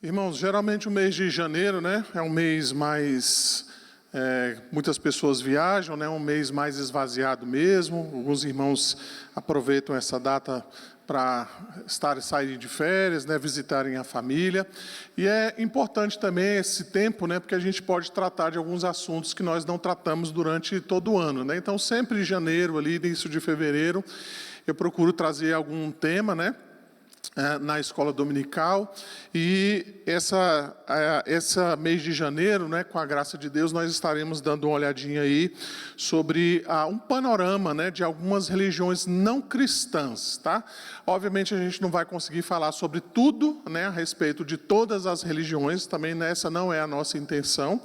Irmãos, geralmente o mês de janeiro, né, é um mês mais... muitas pessoas viajam, né, um mês mais esvaziado mesmo. Alguns irmãos aproveitam essa data para saírem de férias, né, visitarem a família. E é importante também esse tempo, né, porque a gente pode tratar de alguns assuntos que nós não tratamos durante todo o ano, né? Então, sempre em janeiro, ali, início de fevereiro, eu procuro trazer algum tema, né, na escola dominical, e essa mês de janeiro, né, com a graça de Deus, nós estaremos dando uma olhadinha aí sobre um panorama, né, de algumas religiões não cristãs, tá? Obviamente a gente não vai conseguir falar sobre tudo, né, a respeito de todas as religiões, também essa não é a nossa intenção,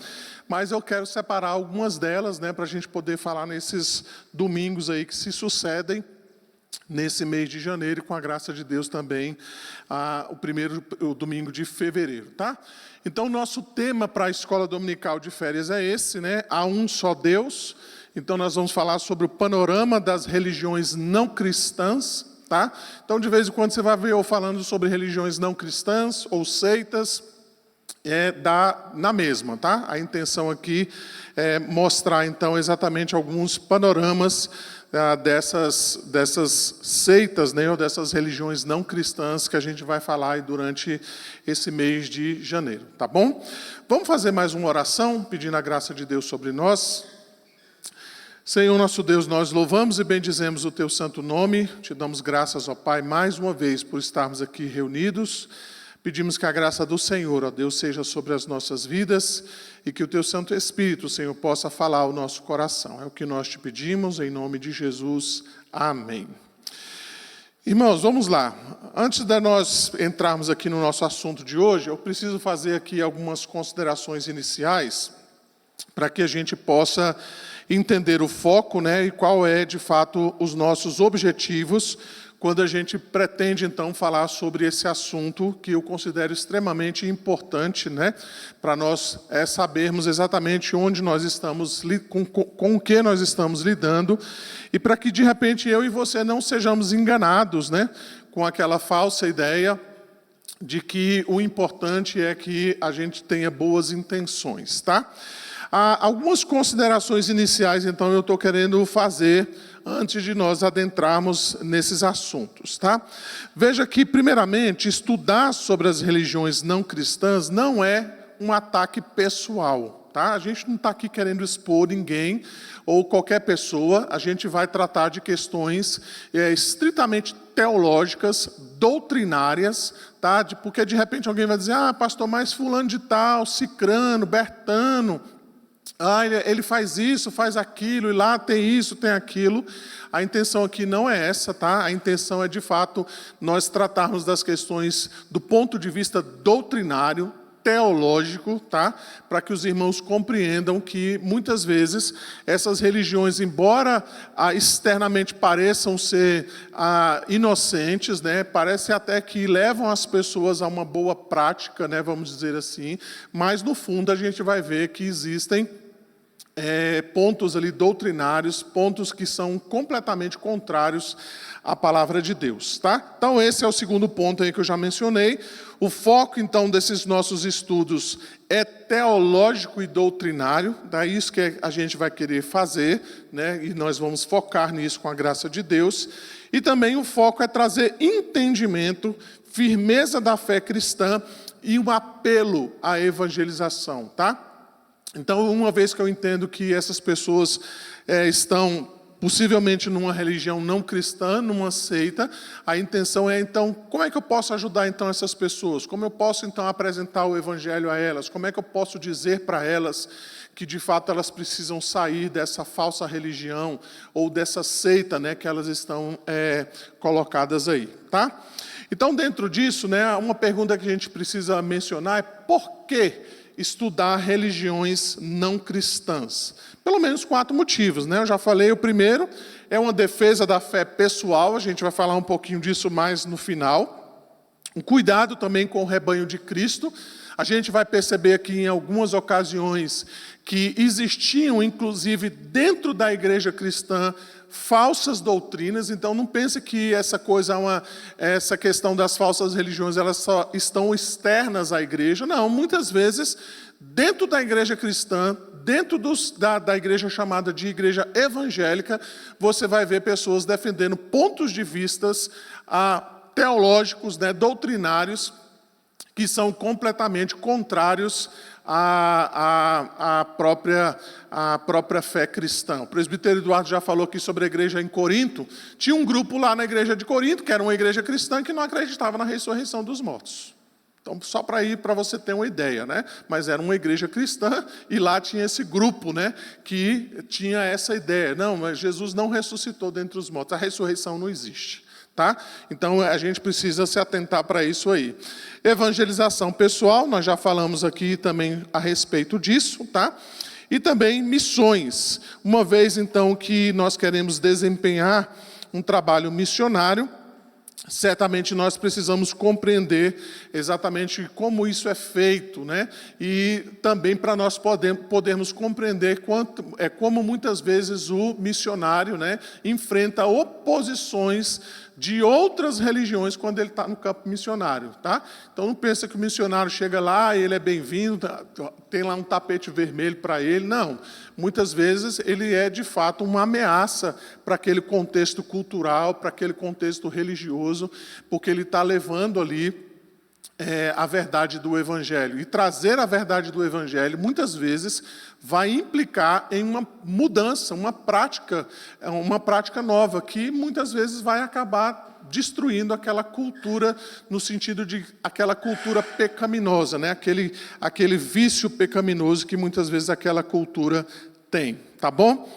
mas eu quero separar algumas delas, né, para a gente poder falar nesses domingos aí que se sucedem nesse mês de janeiro, e com a graça de Deus também, o domingo de fevereiro, tá? Então, nosso tema para a escola dominical de férias é esse, né? Há um só Deus. Então, nós vamos falar sobre o panorama das religiões não cristãs, tá? Então, de vez em quando você vai ver eu falando sobre religiões não cristãs ou seitas, na mesma, tá? A intenção aqui é mostrar, então, exatamente alguns panoramas dessas seitas, né, ou dessas religiões não cristãs que a gente vai falar aí durante esse mês de janeiro, tá bom? Vamos fazer mais uma oração, pedindo a graça de Deus sobre nós. Senhor nosso Deus, nós louvamos e bendizemos o Teu santo nome, te damos graças, ó Pai, mais uma vez por estarmos aqui reunidos. Pedimos que a graça do Senhor, ó Deus, seja sobre as nossas vidas e que o Teu Santo Espírito, Senhor, possa falar ao nosso coração. É o que nós te pedimos, em nome de Jesus. Amém. Irmãos, vamos lá. Antes de nós entrarmos aqui no nosso assunto de hoje, eu preciso fazer aqui algumas considerações iniciais para que a gente possa entender o foco, né, e qual é, de fato, os nossos objetivos quando a gente pretende, então, falar sobre esse assunto que eu considero extremamente importante, né, para nós sabermos exatamente onde nós estamos, com o que nós estamos lidando, e para que, de repente, eu e você não sejamos enganados, né, com aquela falsa ideia de que o importante é que a gente tenha boas intenções, tá? Há algumas considerações iniciais, então, eu estou querendo fazer antes de nós adentrarmos nesses assuntos, tá? Veja que, primeiramente, estudar sobre as religiões não cristãs não é um ataque pessoal, tá? A gente não está aqui querendo expor ninguém ou qualquer pessoa, a gente vai tratar de questões estritamente teológicas, doutrinárias, tá? Porque de repente alguém vai dizer, pastor, mas fulano de tal, cicrano, bertano, ele faz isso, faz aquilo, e lá tem isso, tem aquilo. A intenção aqui não é essa, tá? A intenção é, de fato, nós tratarmos das questões do ponto de vista doutrinário, teológico, tá? Para que os irmãos compreendam que, muitas vezes, essas religiões, embora externamente pareçam ser inocentes, né? Parece até que levam as pessoas a uma boa prática, né? Vamos dizer assim, mas, no fundo, a gente vai ver que existem pontos ali doutrinários, pontos que são completamente contrários à palavra de Deus, tá? Então, esse é o segundo ponto aí que eu já mencionei. O foco, então, desses nossos estudos é teológico e doutrinário, daí isso que a gente vai querer fazer, né? E nós vamos focar nisso com a graça de Deus. E também o foco é trazer entendimento, firmeza da fé cristã e um apelo à evangelização, tá? Então, uma vez que eu entendo que essas pessoas estão possivelmente numa religião não cristã, numa seita, a intenção é, então, como é que eu posso ajudar, então, essas pessoas? Como eu posso, então, apresentar o evangelho a elas? Como é que eu posso dizer para elas que, de fato, elas precisam sair dessa falsa religião ou dessa seita, né, que elas estão colocadas aí, tá? Então, dentro disso, né, uma pergunta que a gente precisa mencionar é por que estudar religiões não cristãs? Pelo menos 4 motivos, né? Eu já falei, o primeiro é uma defesa da fé pessoal, a gente vai falar um pouquinho disso mais no final. Um cuidado também com o rebanho de Cristo. A gente vai perceber aqui em algumas ocasiões que existiam, inclusive dentro da igreja cristã, falsas doutrinas. Então, não pense que essa questão das falsas religiões, elas só estão externas à igreja. Não, muitas vezes, dentro da igreja cristã, dentro da igreja chamada de igreja evangélica, você vai ver pessoas defendendo pontos de vistas teológicos, doutrinários, que são completamente contrários à própria fé cristã. O presbítero Eduardo já falou aqui sobre a igreja em Corinto. Tinha um grupo lá na igreja de Corinto, que era uma igreja cristã, que não acreditava na ressurreição dos mortos. Então, só para você ter uma ideia, Mas era uma igreja cristã e lá tinha esse grupo, que tinha essa ideia. Não, mas Jesus não ressuscitou dentre os mortos, a ressurreição não existe. Tá? Então, a gente precisa se atentar para isso aí. Evangelização pessoal, nós já falamos aqui também a respeito disso, tá? E também missões. Uma vez, então, que nós queremos desempenhar um trabalho missionário, certamente nós precisamos compreender exatamente como isso é feito, E também para nós podermos compreender como muitas vezes o missionário, enfrenta oposições de outras religiões quando ele está no campo missionário, tá? Então não pensa que o missionário chega lá, ele é bem-vindo, tem lá um tapete vermelho para ele. Não, muitas vezes ele é de fato uma ameaça para aquele contexto cultural, para aquele contexto religioso, porque ele está levando ali a verdade do Evangelho. E trazer a verdade do Evangelho, muitas vezes, vai implicar em uma mudança, uma prática nova, que muitas vezes vai acabar destruindo aquela cultura, no sentido de aquela cultura pecaminosa, aquele vício pecaminoso que muitas vezes aquela cultura tem. Tá bom?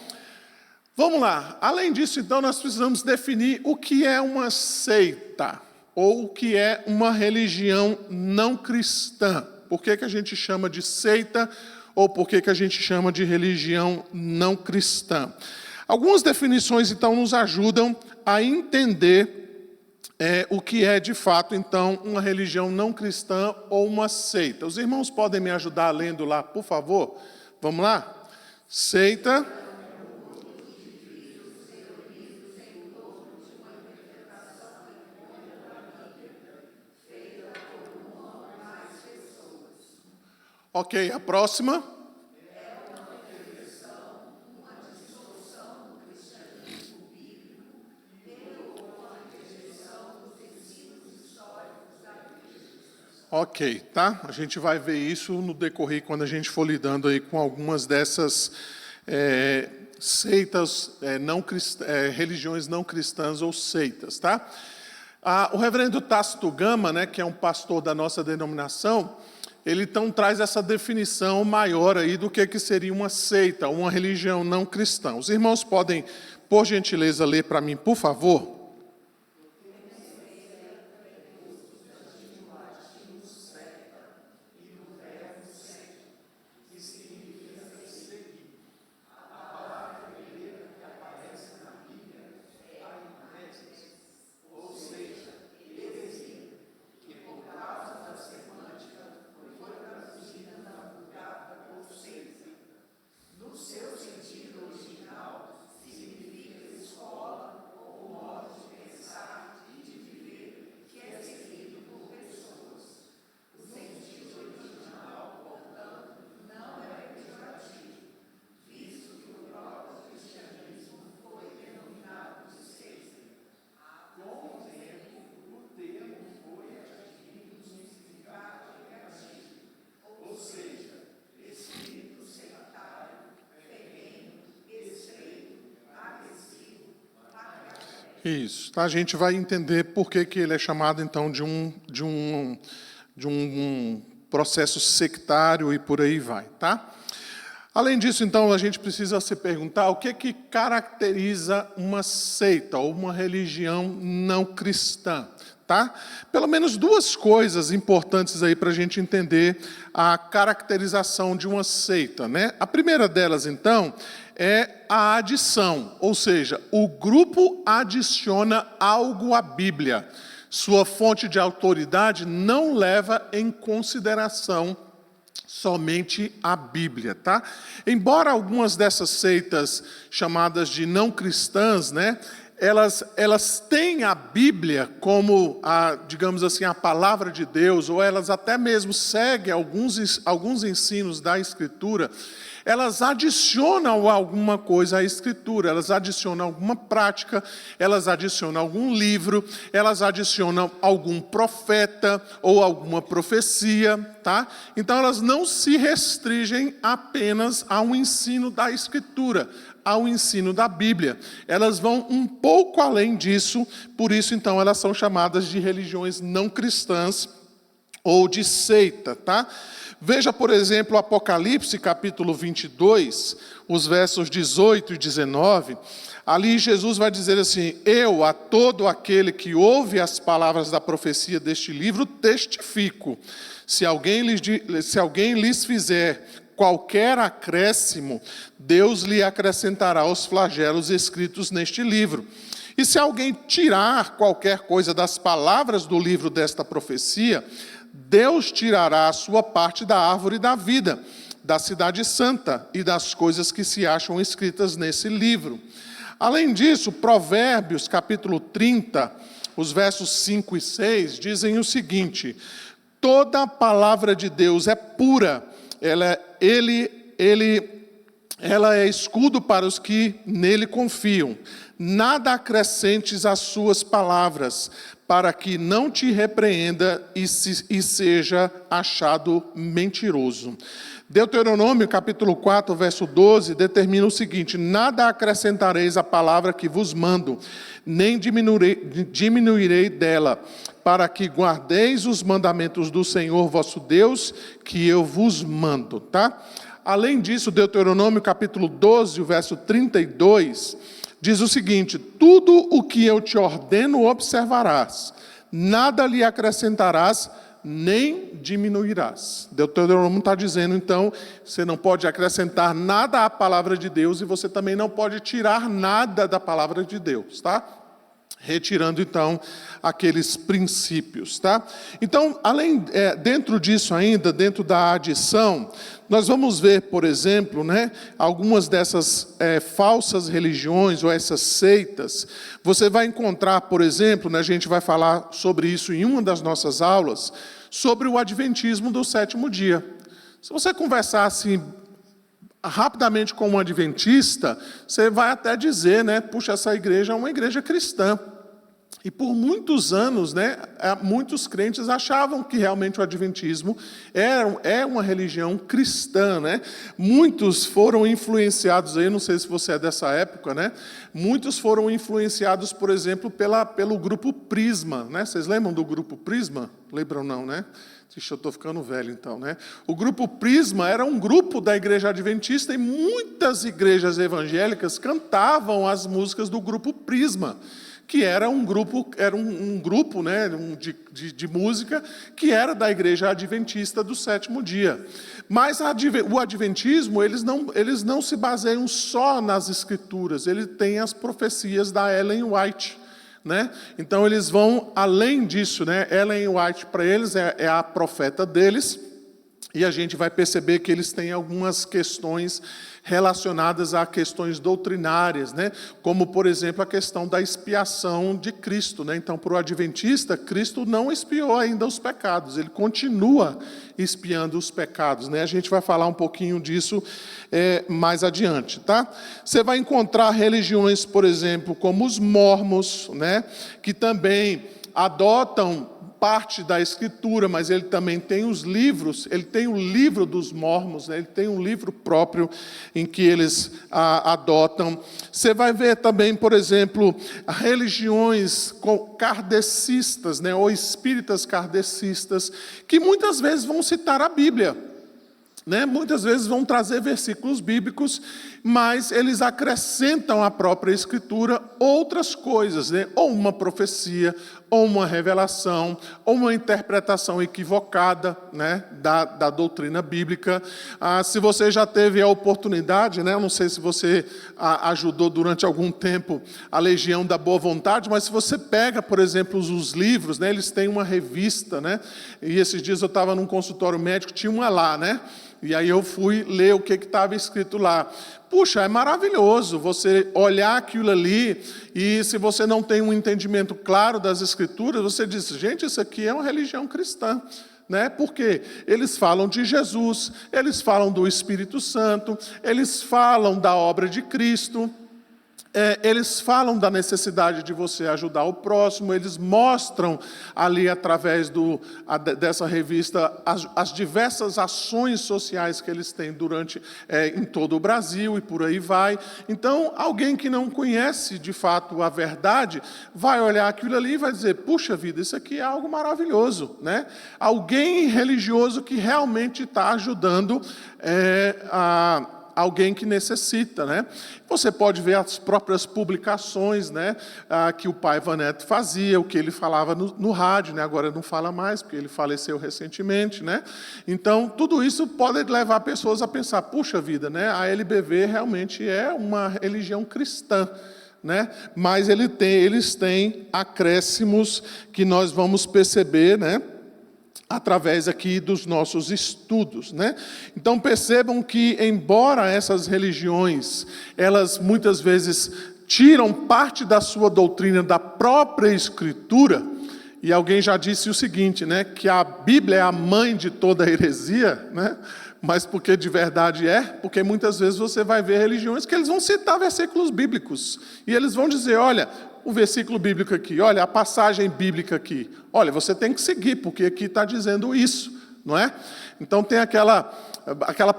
Vamos lá. Além disso, então, nós precisamos definir o que é uma seita, ou o que é uma religião não cristã. Por que a gente chama de seita, ou por que a gente chama de religião não cristã? Algumas definições, então, nos ajudam a entender o que é, de fato, então, uma religião não cristã ou uma seita. Os irmãos podem me ajudar lendo lá, por favor? Vamos lá? Seita. Ok, a próxima. Ok, tá? A gente vai ver isso no decorrer quando a gente for lidando aí com algumas dessas seitas, religiões não cristãs ou seitas, tá? O reverendo Tácito Gama, que é um pastor da nossa denominação, ele então traz essa definição maior aí do que seria uma seita, uma religião não cristã. Os irmãos podem, por gentileza, ler para mim, por favor? Isso, tá? A gente vai entender por que ele é chamado, então, de um processo sectário e por aí vai, tá? Além disso, então, a gente precisa se perguntar o que caracteriza uma seita ou uma religião não cristã, tá? Pelo menos duas coisas importantes aí para a gente entender a caracterização de uma seita, A primeira delas, então, é a adição, ou seja, o grupo adiciona algo à Bíblia. Sua fonte de autoridade não leva em consideração somente a Bíblia, tá? Embora algumas dessas seitas chamadas de não cristãs, né, elas têm a Bíblia como, digamos assim, a palavra de Deus, ou elas até mesmo seguem alguns ensinos da Escritura, elas adicionam alguma coisa à Escritura, elas adicionam alguma prática, elas adicionam algum livro, elas adicionam algum profeta ou alguma profecia, tá? Então elas não se restringem apenas ao ensino da Escritura, ao ensino da Bíblia. Elas vão um pouco além disso, por isso então elas são chamadas de religiões não cristãs ou de seita, tá? Veja, por exemplo, Apocalipse, capítulo 22, os versos 18 e 19. Ali Jesus vai dizer assim: eu, a todo aquele que ouve as palavras da profecia deste livro, testifico. Se alguém lhes fizer qualquer acréscimo, Deus lhe acrescentará os flagelos escritos neste livro. E se alguém tirar qualquer coisa das palavras do livro desta profecia, Deus tirará a sua parte da árvore da vida, da cidade santa e das coisas que se acham escritas nesse livro. Além disso, Provérbios, capítulo 30, os versos 5 e 6, dizem o seguinte: toda a palavra de Deus é pura, ela é escudo para os que nele confiam. Nada acrescentes às suas palavras, para que não te repreenda e seja achado mentiroso. Deuteronômio, capítulo 4, verso 12, determina o seguinte: nada acrescentareis à palavra que vos mando, nem diminuirei dela, para que guardeis os mandamentos do Senhor vosso Deus, que eu vos mando, tá? Além disso, Deuteronômio, capítulo 12, o verso 32, diz o seguinte: tudo o que eu te ordeno observarás, nada lhe acrescentarás, nem diminuirás. Deuteronômio está dizendo, então, você não pode acrescentar nada à palavra de Deus e você também não pode tirar nada da palavra de Deus, tá? Retirando, então, aqueles princípios, tá? Então, dentro disso ainda, dentro da adição, nós vamos ver, por exemplo, né, algumas dessas falsas religiões ou essas seitas. Você vai encontrar, por exemplo, né, a gente vai falar sobre isso em uma das nossas aulas, sobre o adventismo do sétimo dia. Se você conversar assim rapidamente com um adventista, você vai até dizer, né, puxa, essa igreja é uma igreja cristã. E por muitos anos, né, muitos crentes achavam que realmente o adventismo é uma religião cristã, né? Muitos foram influenciados, aí, não sei se você é dessa época, né? Muitos foram influenciados, por exemplo, pelo grupo Prisma, né? Vocês lembram do grupo Prisma? Lembram não, né? Ixi, eu estou ficando velho então, né? O grupo Prisma era um grupo da igreja adventista e muitas igrejas evangélicas cantavam as músicas do grupo Prisma, que era um grupo, né, de música que era da igreja adventista do sétimo dia. Mas o adventismo, eles não se baseiam só nas escrituras, ele tem as profecias da Ellen White, né? Então eles vão além disso, né? Ellen White para eles é a profeta deles, e a gente vai perceber que eles têm algumas questões relacionadas a questões doutrinárias, né? Como, por exemplo, a questão da expiação de Cristo, né? Então, para o adventista, Cristo não expiou ainda os pecados, ele continua expiando os pecados, né? A gente vai falar um pouquinho disso mais adiante, tá? Você vai encontrar religiões, por exemplo, como os mórmons, né? Que também adotam parte da escritura, mas ele também tem os livros, ele tem o livro dos mórmons, né? Ele tem um livro próprio em que eles adotam. Você vai ver também, por exemplo, religiões kardecistas, né? Ou espíritas kardecistas, que muitas vezes vão citar a Bíblia. né? Muitas vezes vão trazer versículos bíblicos, mas eles acrescentam à própria Escritura outras coisas, né? Ou uma profecia, ou uma revelação, ou uma interpretação equivocada, né? da doutrina bíblica. Se você já teve a oportunidade, né? Eu não sei se você ajudou durante algum tempo a Legião da Boa Vontade, mas se você pega, por exemplo, os livros, né? Eles têm uma revista, né? E esses dias eu estava num consultório médico, tinha uma lá, né? E aí eu fui ler o que estava escrito lá. Puxa, é maravilhoso você olhar aquilo ali e se você não tem um entendimento claro das Escrituras, você diz, gente, isso aqui é uma religião cristã. Né? Porque eles falam de Jesus, eles falam do Espírito Santo, eles falam da obra de Cristo, eles falam da necessidade de você ajudar o próximo, eles mostram ali através dessa revista as diversas ações sociais que eles têm em todo o Brasil e por aí vai. Então, alguém que não conhece de fato a verdade, vai olhar aquilo ali e vai dizer, puxa vida, isso aqui é algo maravilhoso. Né? Alguém religioso que realmente está ajudando alguém que necessita, né? Você pode ver as próprias publicações, né, que o pai Vaneto fazia, o que ele falava no rádio, né? Agora não fala mais, porque ele faleceu recentemente, né? Então, tudo isso pode levar pessoas a pensar, puxa vida, né? A LBV realmente é uma religião cristã, né? Mas eles têm acréscimos que nós vamos perceber, né? Através aqui dos nossos estudos, né? Então percebam que, embora essas religiões, elas muitas vezes tiram parte da sua doutrina da própria Escritura, e alguém já disse o seguinte, né? Que a Bíblia é a mãe de toda heresia, né? Mas porque de verdade porque muitas vezes você vai ver religiões que eles vão citar versículos bíblicos, e eles vão dizer, olha, o versículo bíblico aqui, olha, a passagem bíblica aqui, olha, você tem que seguir, porque aqui está dizendo isso, não é? Então tem aquela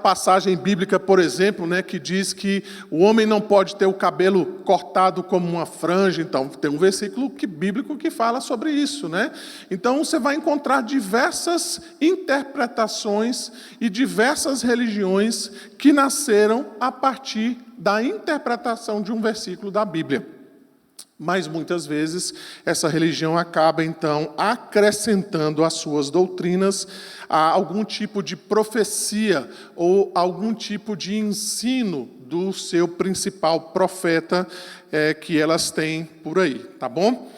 passagem bíblica, por exemplo, né, que diz que o homem não pode ter o cabelo cortado como uma franja. Então tem um versículo bíblico que fala sobre isso, né? Então você vai encontrar diversas interpretações e diversas religiões que nasceram a partir da interpretação de um versículo da Bíblia. Mas muitas vezes essa religião acaba então acrescentando às suas doutrinas algum tipo de profecia ou algum tipo de ensino do seu principal profeta que elas têm por aí, tá bom?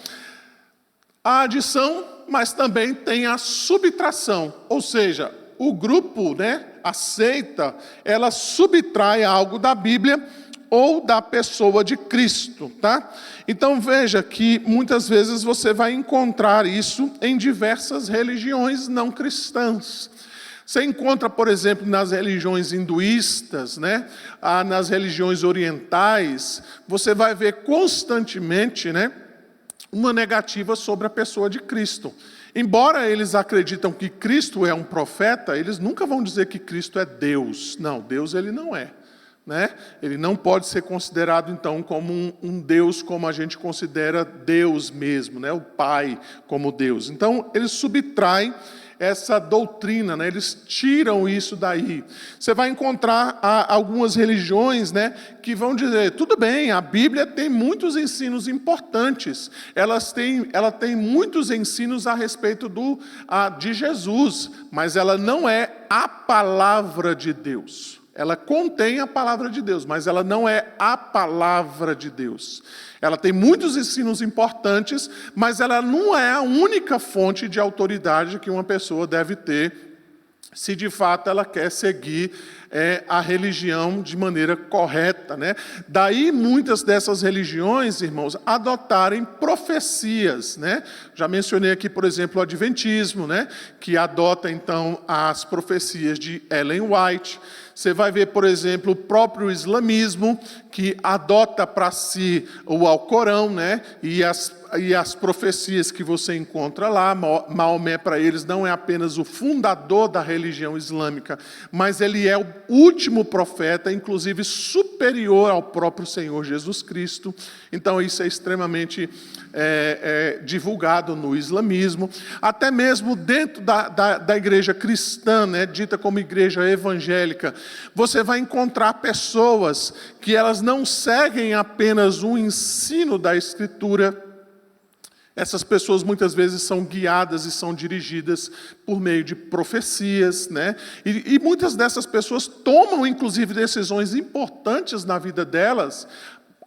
A adição, mas também tem a subtração, ou seja, o grupo, né, a seita, ela subtrai algo da Bíblia ou da pessoa de Cristo, tá? Então veja que muitas vezes você vai encontrar isso em diversas religiões não cristãs. Você encontra, por exemplo, nas religiões hinduístas, né? Nas religiões orientais, você vai ver constantemente, né, uma negativa sobre a pessoa de Cristo. Embora eles acreditam que Cristo é um profeta, eles nunca vão dizer que Cristo é Deus. Não, Deus ele não é. Né? Ele não pode ser considerado, então, como um Deus como a gente considera Deus mesmo, né? O Pai como Deus. Então, eles subtraem essa doutrina, né? Eles tiram isso daí. Você vai encontrar algumas religiões, né, que vão dizer, tudo bem, a Bíblia tem muitos ensinos importantes, ela tem muitos ensinos a respeito de Jesus, mas ela não é a palavra de Deus. Ela contém a palavra de Deus, mas ela não é a palavra de Deus. Ela tem muitos ensinos importantes, mas ela não é a única fonte de autoridade que uma pessoa deve ter, se de fato ela quer seguir a religião de maneira correta, né? Daí muitas dessas religiões, irmãos, adotarem profecias, né? Já mencionei aqui, por exemplo, o Adventismo, né? Que adota então as profecias de Ellen White. Você vai ver, por exemplo, o próprio islamismo, que adota para si o Alcorão, né? E e as profecias que você encontra lá. Maomé, para eles, não é apenas o fundador da religião islâmica, mas ele é o último profeta, inclusive superior ao próprio Senhor Jesus Cristo. Então, isso é extremamente divulgado no islamismo. Até mesmo dentro da igreja cristã, né, dita como igreja evangélica, você vai encontrar pessoas que elas não seguem apenas o ensino da Escritura. Essas pessoas muitas vezes são guiadas e são dirigidas por meio de profecias, né? E muitas dessas pessoas tomam, inclusive, decisões importantes na vida delas,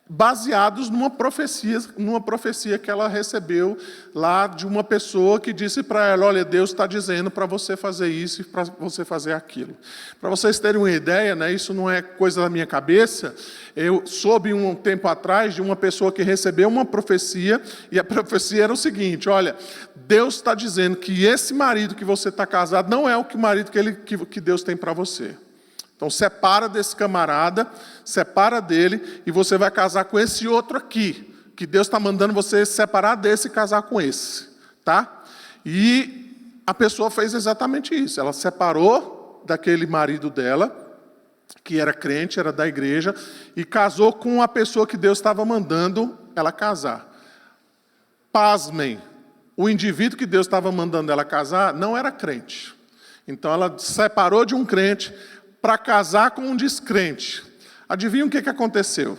baseados numa profecia que ela recebeu lá de uma pessoa que disse para ela: olha, Deus está dizendo para você fazer isso e para você fazer aquilo. Para vocês terem uma ideia, né, isso não é coisa da minha cabeça. Eu soube um tempo atrás de uma pessoa que recebeu uma profecia, e a profecia era o seguinte: olha, Deus está dizendo que esse marido que você está casado não é o marido que Deus tem para você. Então, separa desse camarada, separa dele, e você vai casar com esse outro aqui, que Deus está mandando você separar desse e casar com esse, tá? E a pessoa fez exatamente isso. Ela separou daquele marido dela, que era crente, era da igreja, e casou com a pessoa que Deus estava mandando ela casar. Pasmem, o indivíduo que Deus estava mandando ela casar não era crente. Então, ela separou de um crente para casar com um descrente. Adivinha o que aconteceu?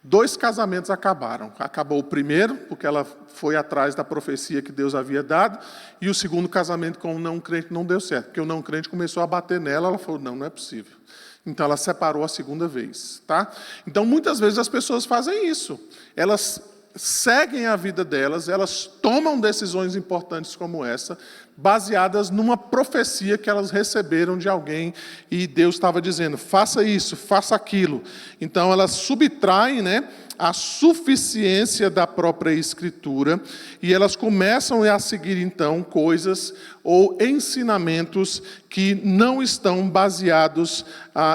2 casamentos acabaram. Acabou o primeiro, porque ela foi atrás da profecia que Deus havia dado, e o segundo casamento com um não crente não deu certo, porque o não crente começou a bater nela, ela falou: não é possível. Então ela separou a segunda vez, tá? Então muitas vezes as pessoas fazem isso. Elas seguem a vida delas, elas tomam decisões importantes como essa, baseadas numa profecia que elas receberam de alguém, e Deus estava dizendo: faça isso, faça aquilo. Então elas subtraem, né, a suficiência da própria Escritura, e elas começam a seguir então coisas ou ensinamentos que não estão baseados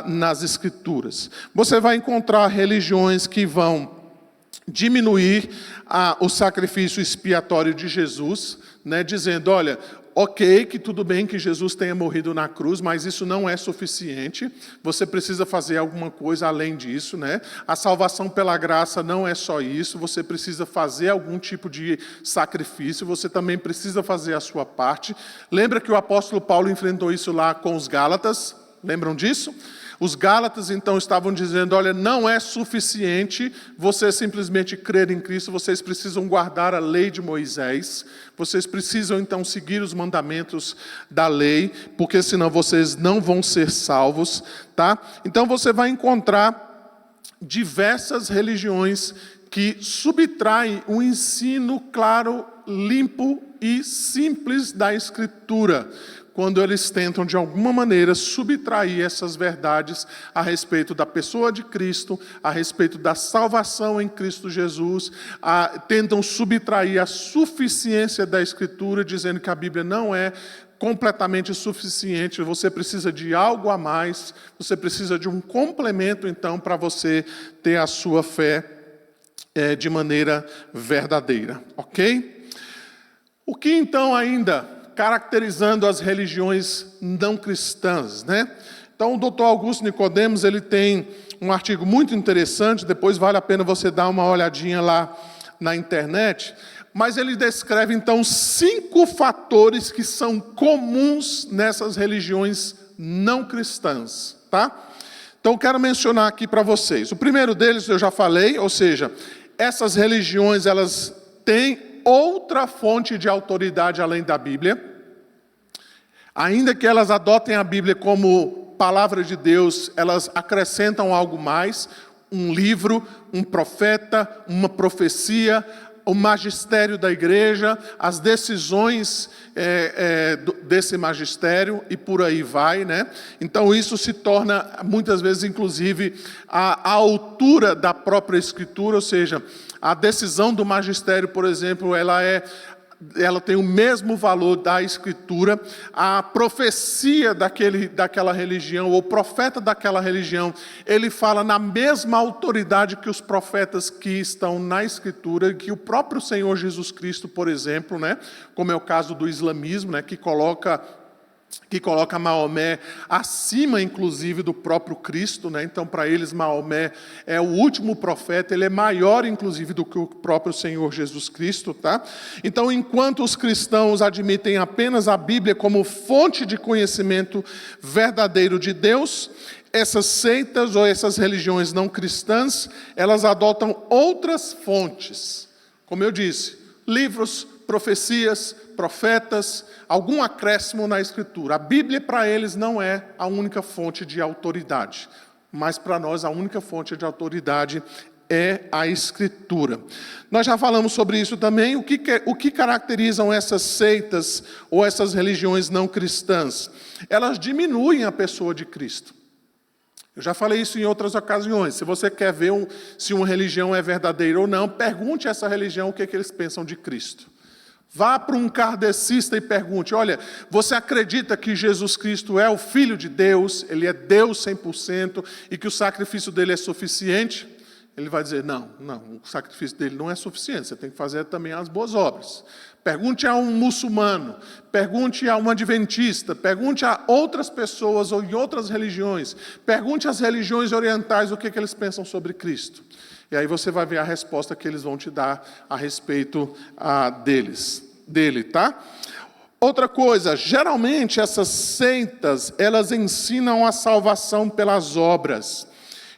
nas Escrituras. Você vai encontrar religiões que vão diminuir o sacrifício expiatório de Jesus, né, dizendo: olha, ok, que tudo bem que Jesus tenha morrido na cruz, mas isso não é suficiente, você precisa fazer alguma coisa além disso, né? A salvação pela graça não é só isso, você precisa fazer algum tipo de sacrifício, você também precisa fazer a sua parte. Lembra que o apóstolo Paulo enfrentou isso lá com os Gálatas? Lembram disso? Os Gálatas, então, estavam dizendo: olha, não é suficiente você simplesmente crer em Cristo, vocês precisam guardar a lei de Moisés, vocês precisam, então, seguir os mandamentos da lei, porque senão vocês não vão ser salvos, tá? Então, você vai encontrar diversas religiões que subtraem o ensino claro, limpo e simples da Escritura, quando eles tentam, de alguma maneira, subtrair essas verdades a respeito da pessoa de Cristo, a respeito da salvação em Cristo Jesus, tentam subtrair a suficiência da Escritura, dizendo que a Bíblia não é completamente suficiente, você precisa de algo a mais, você precisa de um complemento, então, para você ter a sua fé de maneira verdadeira, ok? O que, então, ainda caracterizando as religiões não cristãs, né? Então, o Dr. Augusto Nicodemos, ele tem um artigo muito interessante, depois vale a pena você dar uma olhadinha lá na internet, mas ele descreve, então, 5 fatores que são comuns nessas religiões não cristãs, tá? Então, quero mencionar aqui para vocês. O primeiro deles eu já falei, ou seja, essas religiões, elas têm outra fonte de autoridade além da Bíblia. Ainda que elas adotem a Bíblia como palavra de Deus, elas acrescentam algo mais: um livro, um profeta, uma profecia, o magistério da igreja, as decisões desse magistério, e por aí vai, né? Então isso se torna, muitas vezes, inclusive, a altura da própria Escritura, ou seja, a decisão do magistério, por exemplo, ela é ela tem o mesmo valor da Escritura. A profecia daquela religião, ou o profeta daquela religião, ele fala na mesma autoridade que os profetas que estão na Escritura, que o próprio Senhor Jesus Cristo, por exemplo, né, como é o caso do islamismo, né, que coloca Maomé acima, inclusive, do próprio Cristo, né? Então, para eles, Maomé é o último profeta, ele é maior, inclusive, do que o próprio Senhor Jesus Cristo, tá? Então, enquanto os cristãos admitem apenas a Bíblia como fonte de conhecimento verdadeiro de Deus, essas seitas ou essas religiões não cristãs, elas adotam outras fontes. Como eu disse, livros, profecias, profetas, algum acréscimo na Escritura. A Bíblia, para eles, não é a única fonte de autoridade, mas para nós a única fonte de autoridade é a Escritura. Nós já falamos sobre isso também. O que caracterizam essas seitas ou essas religiões não cristãs? Elas diminuem a pessoa de Cristo. Eu já falei isso em outras ocasiões. Se você quer ver se uma religião é verdadeira ou não, pergunte a essa religião o que eles pensam de Cristo. Vá para um kardecista e pergunte, olha, você acredita que Jesus Cristo é o Filho de Deus, ele é Deus 100% e que o sacrifício dele é suficiente? Ele vai dizer, não, o sacrifício dele não é suficiente, você tem que fazer também as boas obras. Pergunte a um muçulmano, pergunte a um adventista, pergunte a outras pessoas ou em outras religiões, pergunte às religiões orientais o que eles pensam sobre Cristo. E aí você vai ver a resposta que eles vão te dar a respeito dele, tá? Outra coisa, geralmente essas seitas, elas ensinam a salvação pelas obras.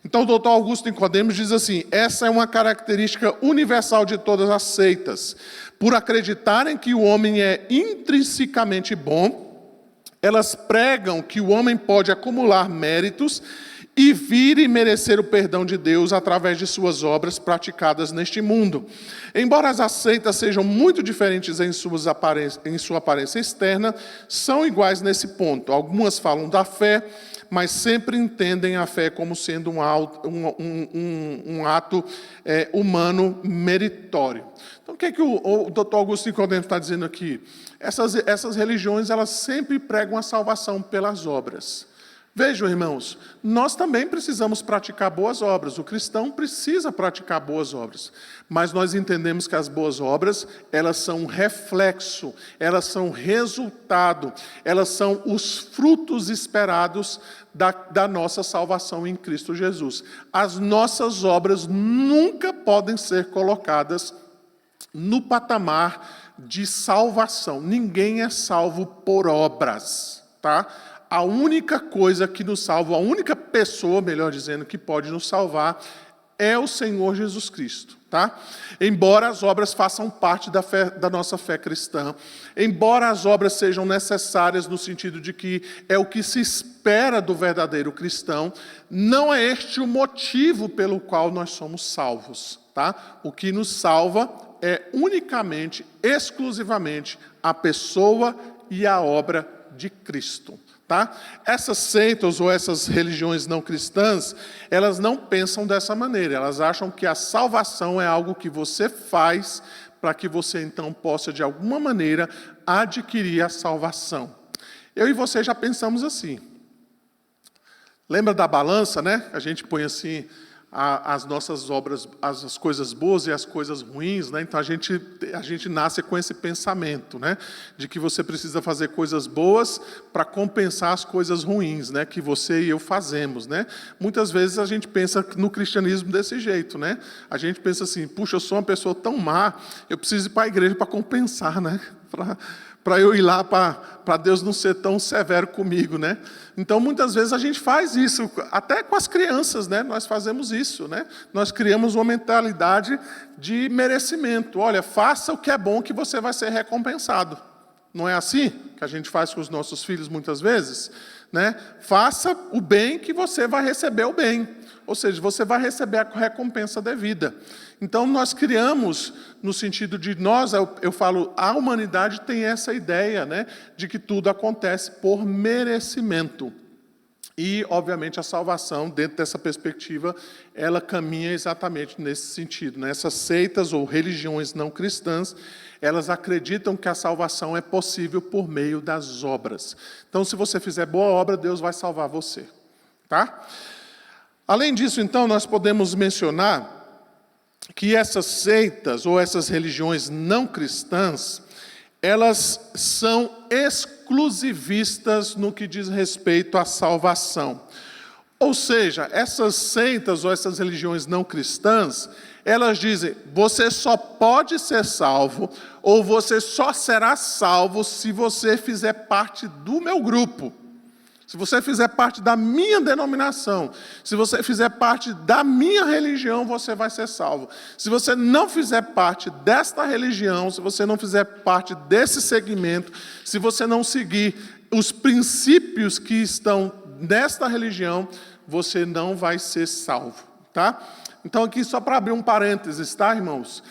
Então o doutor Augusto Nicodemos diz assim, essa é uma característica universal de todas as seitas. Por acreditarem que o homem é intrinsecamente bom, elas pregam que o homem pode acumular méritos e vir e merecer o perdão de Deus através de suas obras praticadas neste mundo. Embora as seitas sejam muito diferentes em sua aparência externa, são iguais nesse ponto. Algumas falam da fé, mas sempre entendem a fé como sendo um ato humano meritório. Então, o que o Dr. Augusto Nicodemos está dizendo aqui? Essas religiões, elas sempre pregam a salvação pelas obras. Vejam, irmãos, nós também precisamos praticar boas obras. O cristão precisa praticar boas obras. Mas nós entendemos que as boas obras, elas são reflexo, elas são resultado, elas são os frutos esperados da nossa salvação em Cristo Jesus. As nossas obras nunca podem ser colocadas no patamar de salvação. Ninguém é salvo por obras, tá? A única coisa que nos salva, a única pessoa, melhor dizendo, que pode nos salvar é o Senhor Jesus Cristo, tá? Embora as obras façam parte da nossa fé cristã, embora as obras sejam necessárias no sentido de que é o que se espera do verdadeiro cristão, não é este o motivo pelo qual nós somos salvos, tá? O que nos salva é unicamente, exclusivamente, a pessoa e a obra de Cristo. Tá? Essas seitas ou essas religiões não cristãs, elas não pensam dessa maneira. Elas acham que a salvação é algo que você faz para que você então possa, de alguma maneira, adquirir a salvação. Eu e você já pensamos assim. Lembra da balança, né? A gente põe assim as nossas obras, as coisas boas e as coisas ruins, né? Então a gente nasce com esse pensamento, né? De que você precisa fazer coisas boas para compensar as coisas ruins, né? Que você e eu fazemos, né? Muitas vezes a gente pensa no cristianismo desse jeito, né? A gente pensa assim, puxa, eu sou uma pessoa tão má, eu preciso ir para a igreja para compensar, né? Para eu ir lá, para Deus não ser tão severo comigo, né? Então, muitas vezes a gente faz isso, até com as crianças, né? Nós fazemos isso, né? Nós criamos uma mentalidade de merecimento. Olha, faça o que é bom que você vai ser recompensado. Não é assim que a gente faz com os nossos filhos muitas vezes? Né? Faça o bem que você vai receber o bem. Ou seja, você vai receber a recompensa devida. Então, nós criamos, no sentido de nós, eu falo, a humanidade tem essa ideia, né, de que tudo acontece por merecimento. E, obviamente, a salvação, dentro dessa perspectiva, ela caminha exatamente nesse sentido, né? Essas seitas ou religiões não cristãs, elas acreditam que a salvação é possível por meio das obras. Então, se você fizer boa obra, Deus vai salvar você, tá? Além disso, então, nós podemos mencionar que essas seitas ou essas religiões não cristãs, elas são exclusivistas no que diz respeito à salvação. Ou seja, essas seitas ou essas religiões não cristãs, elas dizem, você só pode ser salvo, ou você só será salvo se você fizer parte do meu grupo. Se você fizer parte da minha denominação, se você fizer parte da minha religião, você vai ser salvo. Se você não fizer parte desta religião, se você não fizer parte desse segmento, se você não seguir os princípios que estão nesta religião, você não vai ser salvo, tá? Então aqui só para abrir um parênteses, tá, irmãos?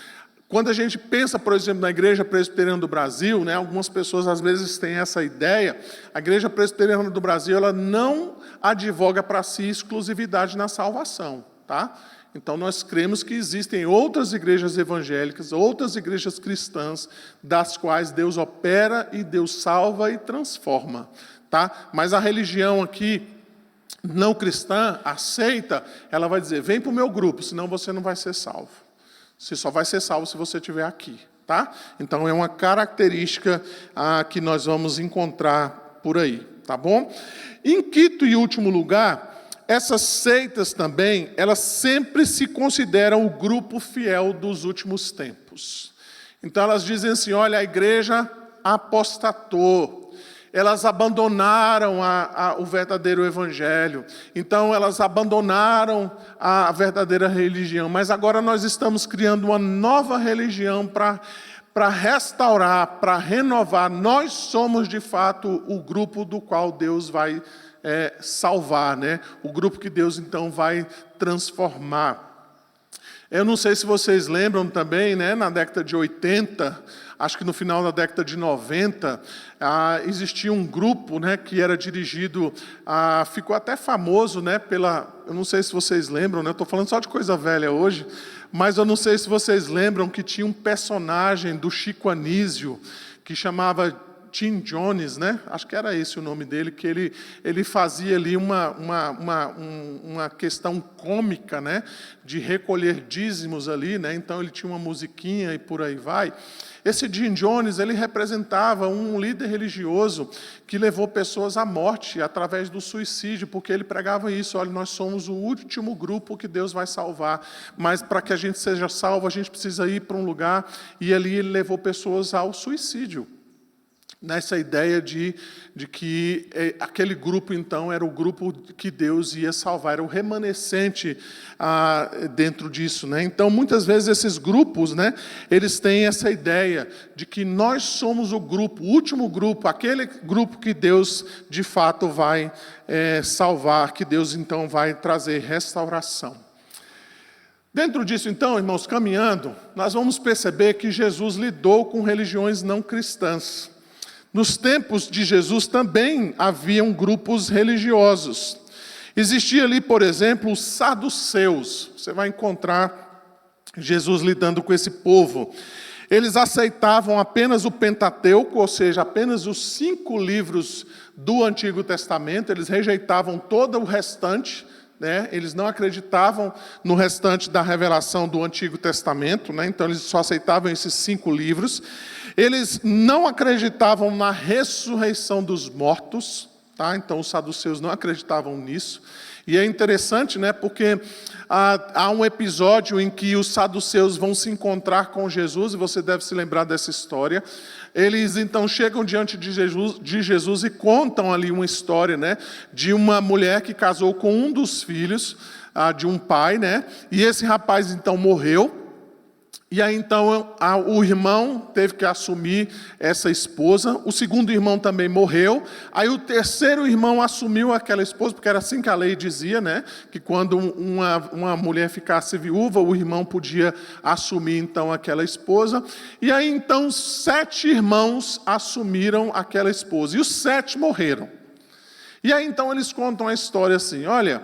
Quando a gente pensa, por exemplo, na Igreja Presbiteriana do Brasil, né, algumas pessoas às vezes têm essa ideia, a Igreja Presbiteriana do Brasil, ela não advoga para si exclusividade na salvação, tá? Então nós cremos que existem outras igrejas evangélicas, outras igrejas cristãs, das quais Deus opera e Deus salva e transforma, tá? Mas a religião aqui, não cristã, aceita, ela vai dizer, vem para o meu grupo, senão você não vai ser salvo. Você só vai ser salvo se você estiver aqui, tá? Então é uma característica que nós vamos encontrar por aí, tá bom? Em quinto e último lugar, essas seitas também, elas sempre se consideram o grupo fiel dos últimos tempos. Então elas dizem assim, olha, a igreja apostatou, elas abandonaram o verdadeiro evangelho, então elas abandonaram a verdadeira religião, mas agora nós estamos criando uma nova religião para restaurar, para renovar. Nós somos de fato o grupo do qual Deus vai salvar, né? O grupo que Deus então vai transformar. Eu não sei se vocês lembram também, né? Na década de 80, acho que no final da década de 90, existia um grupo, né, que era dirigido, ficou até famoso, né, eu não sei se vocês lembram, né, eu estou falando só de coisa velha hoje, mas eu não sei se vocês lembram que tinha um personagem do Chico Anísio, que chamava Jim Jones, né? Acho que era esse o nome dele, que ele fazia ali uma questão cômica, né? De recolher dízimos ali, né? Então ele tinha uma musiquinha e por aí vai. Esse Jim Jones, ele representava um líder religioso que levou pessoas à morte através do suicídio, porque ele pregava isso, olha, nós somos o último grupo que Deus vai salvar, mas para que a gente seja salvo, a gente precisa ir para um lugar, e ali ele levou pessoas ao suicídio. Nessa ideia de que aquele grupo, então, era o grupo que Deus ia salvar, era o remanescente dentro disso, né? Então, muitas vezes, esses grupos, né, eles têm essa ideia de que nós somos o grupo, o último grupo, aquele grupo que Deus, de fato, vai salvar, que Deus, então, vai trazer restauração. Dentro disso, então, irmãos, caminhando, nós vamos perceber que Jesus lidou com religiões não cristãs. Nos tempos de Jesus também haviam grupos religiosos. Existia ali, por exemplo, os saduceus. Você vai encontrar Jesus lidando com esse povo. Eles aceitavam apenas o Pentateuco, ou seja, apenas os 5 livros do Antigo Testamento. Eles rejeitavam todo o restante, né? Eles não acreditavam no restante da revelação do Antigo Testamento, né? Então eles só aceitavam esses 5 livros. Eles não acreditavam na ressurreição dos mortos, tá? Então os saduceus não acreditavam nisso. E é interessante, né, porque há um episódio em que os saduceus vão se encontrar com Jesus, e você deve se lembrar dessa história. Eles então chegam diante de Jesus e contam ali uma história, né, de uma mulher que casou com um dos filhos de um pai, né, e esse rapaz então morreu. E aí então o irmão teve que assumir essa esposa, o segundo irmão também morreu, aí o terceiro irmão assumiu aquela esposa, porque era assim que a lei dizia, né? Que quando uma mulher ficasse viúva, o irmão podia assumir então aquela esposa. E aí então 7 irmãos assumiram aquela esposa, e os 7 morreram. E aí então eles contam a história assim, olha,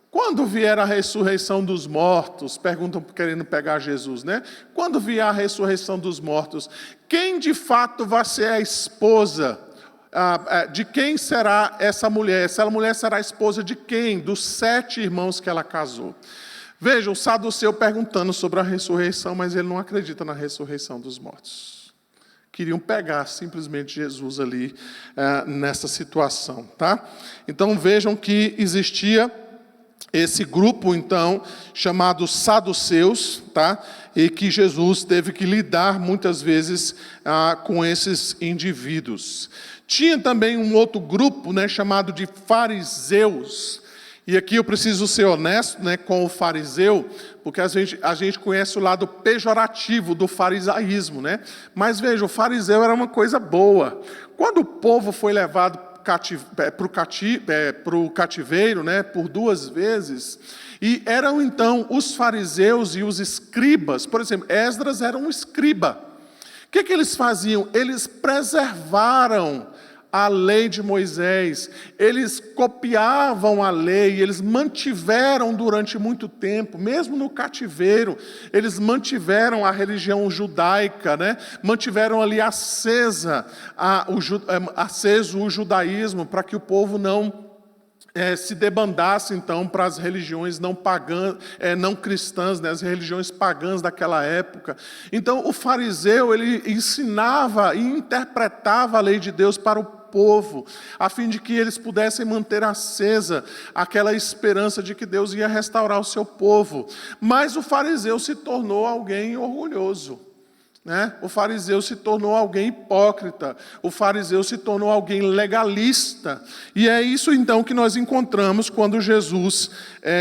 quando vier a ressurreição dos mortos, perguntam querendo pegar Jesus, né? Quando vier a ressurreição dos mortos, quem de fato vai ser a esposa? De quem será essa mulher? Essa mulher será a esposa de quem? Dos 7 irmãos que ela casou. Veja, o saduceu perguntando sobre a ressurreição, mas ele não acredita na ressurreição dos mortos. Queriam pegar simplesmente Jesus ali nessa situação, tá? Então vejam que existia esse grupo, então, chamado saduceus, tá? E que Jesus teve que lidar muitas vezes com esses indivíduos. Tinha também um outro grupo, né, chamado de fariseus. E aqui eu preciso ser honesto, né, com o fariseu, porque a gente conhece o lado pejorativo do farisaísmo, né? Mas veja, o fariseu era uma coisa boa. Quando o povo foi levado para o cativeiro, né, por 2 vezes, e eram então os fariseus e os escribas, por exemplo, Esdras era um escriba. O que eles faziam? Eles preservaram a lei de Moisés, eles copiavam a lei, eles mantiveram durante muito tempo, mesmo no cativeiro, eles mantiveram a religião judaica, né? Mantiveram ali aceso o judaísmo, para que o povo não se debandasse então para as religiões não pagãs, não cristãs, né, as religiões pagãs daquela época. Então o fariseu, ele ensinava e interpretava a lei de Deus para o povo, a fim de que eles pudessem manter acesa aquela esperança de que Deus ia restaurar o seu povo. Mas o fariseu se tornou alguém orgulhoso, né? O fariseu se tornou alguém hipócrita, o fariseu se tornou alguém legalista, e é isso então que nós encontramos quando Jesus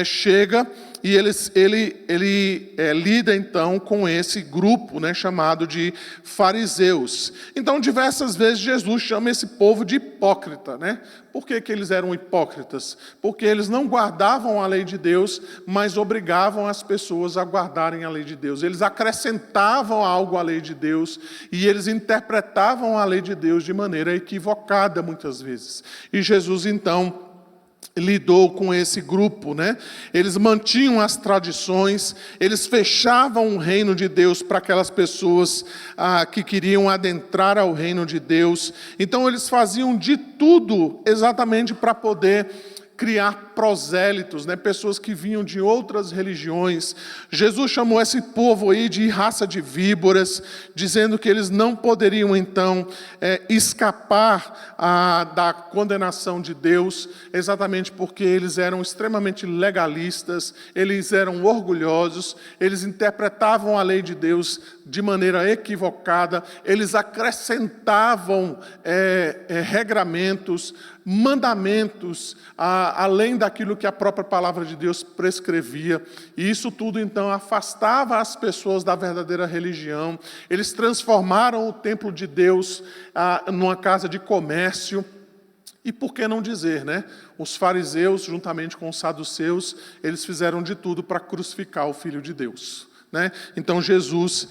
chega e ele lida então com esse grupo, né, chamado de fariseus. Então diversas vezes Jesus chama esse povo de hipócrita, né? Por que eles eram hipócritas? Porque eles não guardavam a lei de Deus, mas obrigavam as pessoas a guardarem a lei de Deus. Eles acrescentavam algo à lei de Deus e eles interpretavam a lei de Deus de maneira equivocada muitas vezes. E Jesus então lidou com esse grupo, né? Eles mantinham as tradições, eles fechavam o reino de Deus para aquelas pessoas que queriam adentrar ao reino de Deus. Então eles faziam de tudo exatamente para poder criar prosélitos, né? Pessoas que vinham de outras religiões. Jesus chamou esse povo aí de raça de víboras, dizendo que eles não poderiam então escapar da condenação de Deus, exatamente porque eles eram extremamente legalistas, eles eram orgulhosos, eles interpretavam a lei de Deus de maneira equivocada, eles acrescentavam regramentos, mandamentos, além daquilo que a própria palavra de Deus prescrevia, e isso tudo então afastava as pessoas da verdadeira religião. Eles transformaram o templo de Deus numa casa de comércio. E por que não dizer, né? Os fariseus, juntamente com os saduceus, eles fizeram de tudo para crucificar o Filho de Deus, né? Então Jesus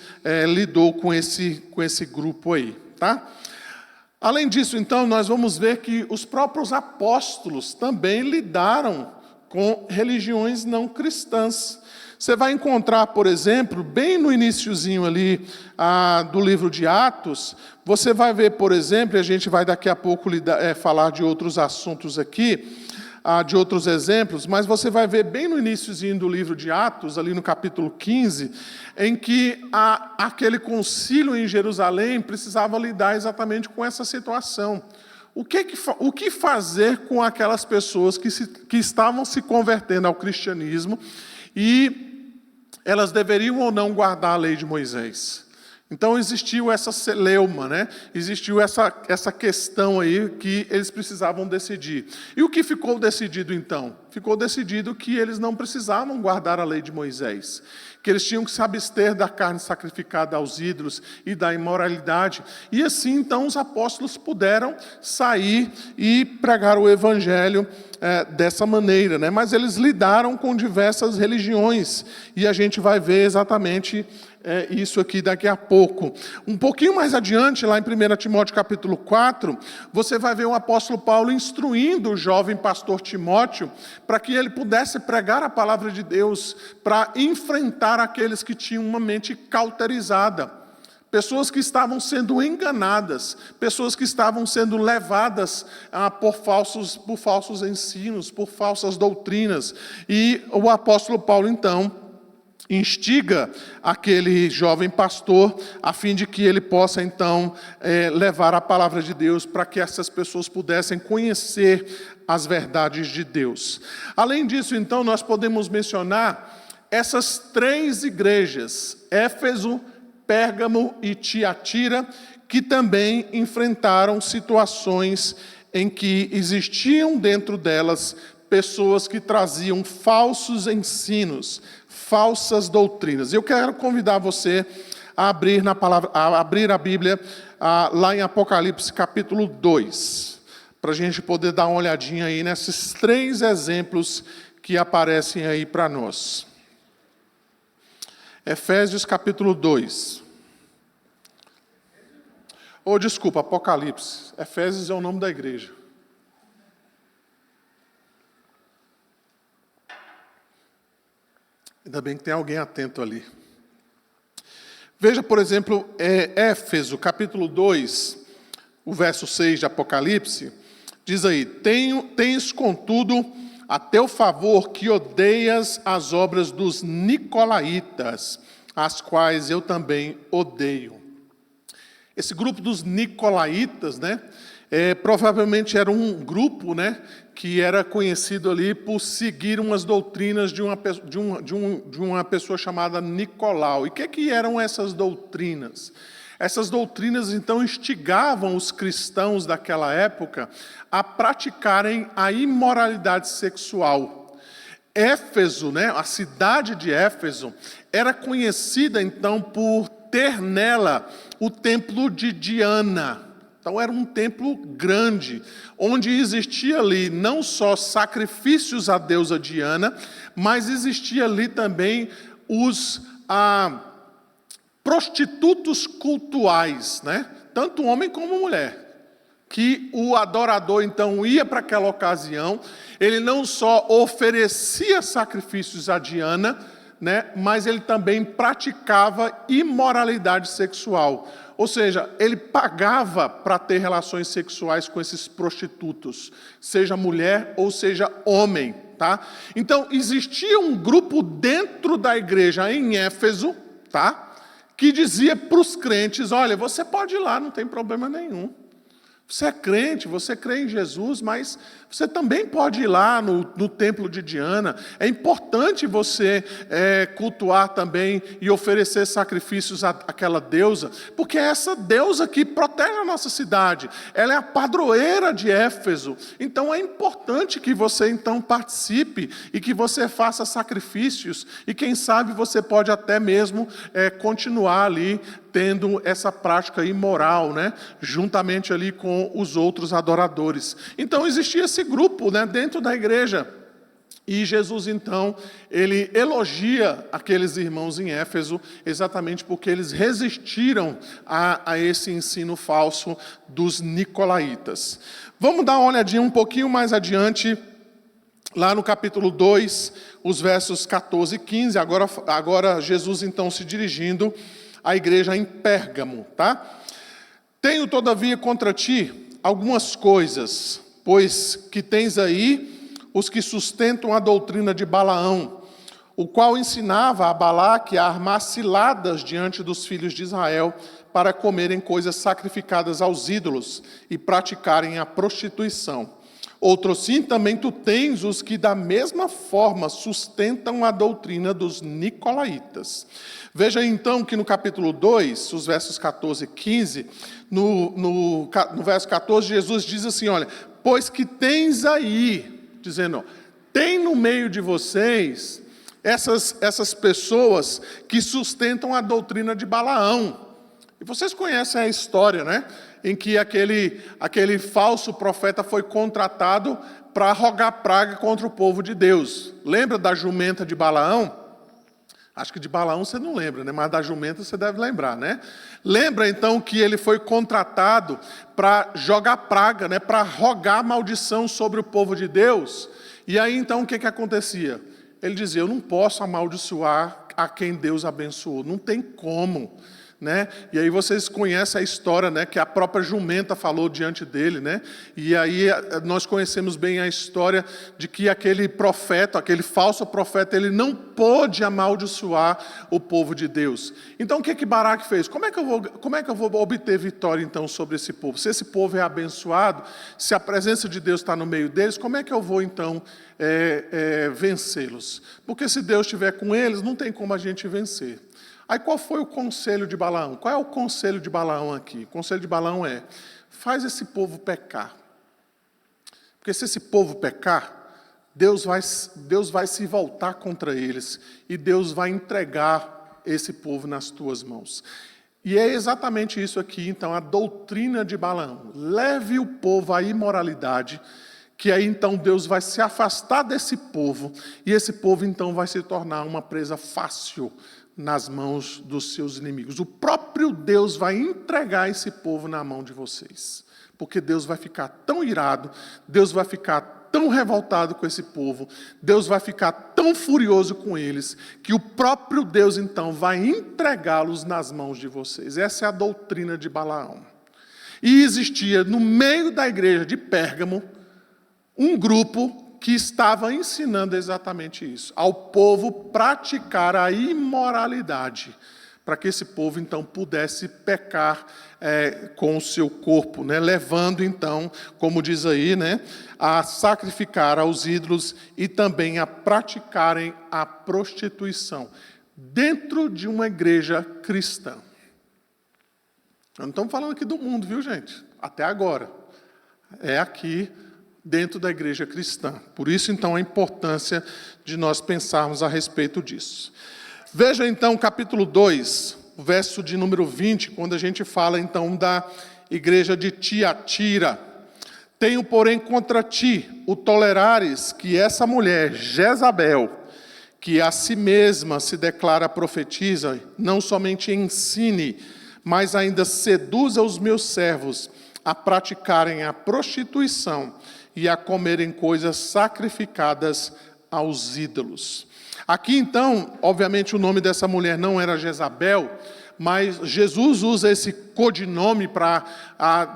lidou com esse grupo aí, tá? Além disso, então, nós vamos ver que os próprios apóstolos também lidaram com religiões não cristãs. Você vai encontrar, por exemplo, bem no iniciozinho ali do livro de Atos, você vai ver, por exemplo, e a gente vai daqui a pouco falar de outros assuntos aqui, de outros exemplos, mas você vai ver bem no iniciozinho do livro de Atos, ali no capítulo 15, em que aquele concílio em Jerusalém precisava lidar exatamente com essa situação. O que fazer com aquelas pessoas que estavam se convertendo ao cristianismo e elas deveriam ou não guardar a lei de Moisés? Então existiu essa celeuma, né? Existiu essa questão aí que eles precisavam decidir. E o que ficou decidido então? Ficou decidido que eles não precisavam guardar a lei de Moisés, que eles tinham que se abster da carne sacrificada aos ídolos e da imoralidade. E assim então os apóstolos puderam sair e pregar o evangelho dessa maneira, né? Mas eles lidaram com diversas religiões, e a gente vai ver exatamente isso aqui daqui a pouco. Um pouquinho mais adiante, lá em 1 Timóteo capítulo 4, você vai ver o apóstolo Paulo instruindo o jovem pastor Timóteo para que ele pudesse pregar a palavra de Deus, para enfrentar aqueles que tinham uma mente cauterizada. Pessoas que estavam sendo enganadas, pessoas que estavam sendo levadas por falsos ensinos, por falsas doutrinas. E o apóstolo Paulo, então, instiga aquele jovem pastor a fim de que ele possa, então, levar a palavra de Deus para que essas pessoas pudessem conhecer as verdades de Deus. Além disso, então, nós podemos mencionar essas 3 igrejas, Éfeso, Pérgamo e Tiatira, que também enfrentaram situações em que existiam dentro delas pessoas que traziam falsos ensinos, falsas doutrinas. Eu quero convidar você a abrir a Bíblia lá em Apocalipse capítulo 2, para a gente poder dar uma olhadinha aí nesses 3 exemplos que aparecem aí para nós. Efésios capítulo 2. Desculpa, Apocalipse. Efésios é o nome da igreja. Ainda bem que tem alguém atento ali. Veja, por exemplo, Éfeso, capítulo 2, o verso 6 de Apocalipse, diz aí: Tens, contudo, a teu favor que odeias as obras dos nicolaítas, as quais eu também odeio. Esse grupo dos nicolaítas, né, provavelmente era um grupo, né, que era conhecido ali por seguir umas doutrinas de uma pessoa chamada Nicolau. E o que eram essas doutrinas? Essas doutrinas, então, instigavam os cristãos daquela época a praticarem a imoralidade sexual. Éfeso, né, a cidade de Éfeso, era conhecida, então, por ter nela o templo de Diana. Então era um templo grande, onde existia ali não só sacrifícios à deusa Diana, mas existia ali também os prostitutos cultuais, né? Tanto homem como mulher, que o adorador então ia para aquela ocasião, ele não só oferecia sacrifícios a Diana, né, mas ele também praticava imoralidade sexual. Ou seja, ele pagava para ter relações sexuais com esses prostitutos, seja mulher ou seja homem. Tá? Então, existia um grupo dentro da igreja em Éfeso, tá, que dizia para os crentes: olha, você pode ir lá, não tem problema nenhum. Você é crente, você crê em Jesus, mas você também pode ir lá no templo de Diana. É importante você cultuar também e oferecer sacrifícios àquela deusa, porque é essa deusa que protege a nossa cidade. Ela é a padroeira de Éfeso. Então é importante que você então participe e que você faça sacrifícios. E quem sabe você pode até mesmo continuar ali tendo essa prática imoral, né, juntamente ali com os outros adoradores. Então existia esse grupo, né, dentro da igreja. E Jesus, então, ele elogia aqueles irmãos em Éfeso, exatamente porque eles resistiram a esse ensino falso dos nicolaítas. Vamos dar uma olhadinha um pouquinho mais adiante, lá no capítulo 2, os versos 14 e 15, agora Jesus, então, se dirigindo à igreja em Pérgamo, tá? Tenho, todavia, contra ti algumas coisas, pois que tens aí os que sustentam a doutrina de Balaão, o qual ensinava a Balaque a armar ciladas diante dos filhos de Israel para comerem coisas sacrificadas aos ídolos e praticarem a prostituição. Outro sim, também tu tens os que da mesma forma sustentam a doutrina dos nicolaítas. Veja então que no capítulo 2, os versos 14 e 15, no verso 14, Jesus diz assim, olha, pois que tens aí, dizendo, tem no meio de vocês essas pessoas que sustentam a doutrina de Balaão. E vocês conhecem a história, né? Em que aquele falso profeta foi contratado para rogar praga contra o povo de Deus. Lembra da jumenta de Balaão? Acho que de Balaão você não lembra, né? Mas da jumenta você deve lembrar, né? Lembra então que ele foi contratado para jogar praga, né? Para rogar maldição sobre o povo de Deus. E aí então o que acontecia? Ele dizia: eu não posso amaldiçoar a quem Deus abençoou, não tem como. Né? E aí vocês conhecem a história, né, que a própria jumenta falou diante dele, né? E aí nós conhecemos bem a história de que aquele profeta, aquele falso profeta, ele não pôde amaldiçoar o povo de Deus. Então o que Baraque fez? Como é que eu vou obter vitória então sobre esse povo? Se esse povo é abençoado, se a presença de Deus está no meio deles, como é que eu vou então vencê-los? Porque se Deus estiver com eles, não tem como a gente vencer. Aí qual foi o conselho de Balaão? Qual é o conselho de Balaão aqui? O conselho de Balaão é: faz esse povo pecar. Porque se esse povo pecar, Deus vai se voltar contra eles e Deus vai entregar esse povo nas tuas mãos. E é exatamente isso aqui, então, a doutrina de Balaão. Leve o povo à imoralidade, que aí então Deus vai se afastar desse povo e esse povo então vai se tornar uma presa fácil nas mãos dos seus inimigos. O próprio Deus vai entregar esse povo na mão de vocês. Porque Deus vai ficar tão irado, Deus vai ficar tão revoltado com esse povo, Deus vai ficar tão furioso com eles, que o próprio Deus então vai entregá-los nas mãos de vocês. Essa é a doutrina de Balaão. E existia no meio da igreja de Pérgamo um grupo que estava ensinando exatamente isso, ao povo praticar a imoralidade, para que esse povo então pudesse pecar com o seu corpo, né? Levando então, como diz aí, né, a sacrificar aos ídolos e também a praticarem a prostituição, dentro de uma igreja cristã. Nós não estamos falando aqui do mundo, viu, gente? Até agora. É aqui dentro da igreja cristã. Por isso, então, a importância de nós pensarmos a respeito disso. Veja, então, capítulo 2, o verso de número 20, quando a gente fala, então, da igreja de Tiatira. Tenho, porém, contra ti o tolerares que essa mulher, Jezabel, que a si mesma se declara profetiza, não somente ensine, mas ainda seduza os meus servos a praticarem a prostituição e a comerem coisas sacrificadas aos ídolos. Aqui, então, obviamente o nome dessa mulher não era Jezabel, mas Jesus usa esse codinome para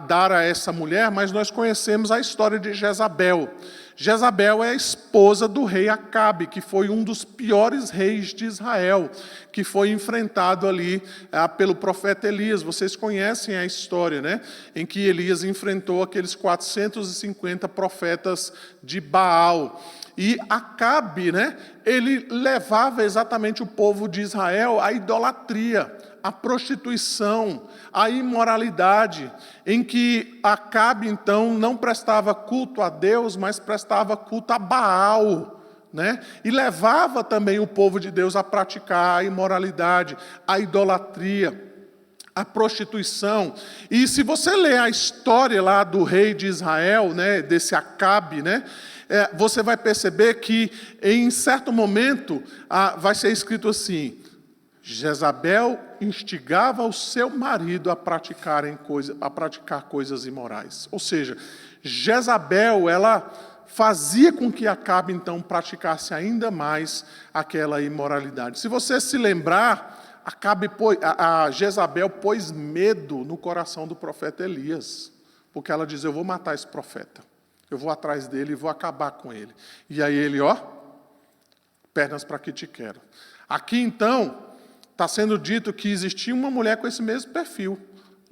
dar a essa mulher, mas nós conhecemos a história de Jezabel. Jezabel é a esposa do rei Acabe, que foi um dos piores reis de Israel, que foi enfrentado ali pelo profeta Elias. Vocês conhecem a história, né? Em que Elias enfrentou aqueles 450 profetas de Baal. E Acabe, né, ele levava exatamente o povo de Israel à idolatria, à prostituição, à imoralidade, em que Acabe, então, não prestava culto a Deus, mas prestava culto a Baal, né? E levava também o povo de Deus a praticar a imoralidade, a idolatria, a prostituição. E se você ler a história lá do rei de Israel, né, desse Acabe, né, você vai perceber que em certo momento vai ser escrito assim: Jezabel instigava o seu marido a praticar coisas imorais. Ou seja, Jezabel, ela fazia com que Acabe então praticasse ainda mais aquela imoralidade. Se você se lembrar, a Jezabel pôs medo no coração do profeta Elias, porque ela diz: eu vou matar esse profeta, eu vou atrás dele e vou acabar com ele. E aí ele, pernas para que te quero. Aqui então está sendo dito que existia uma mulher com esse mesmo perfil.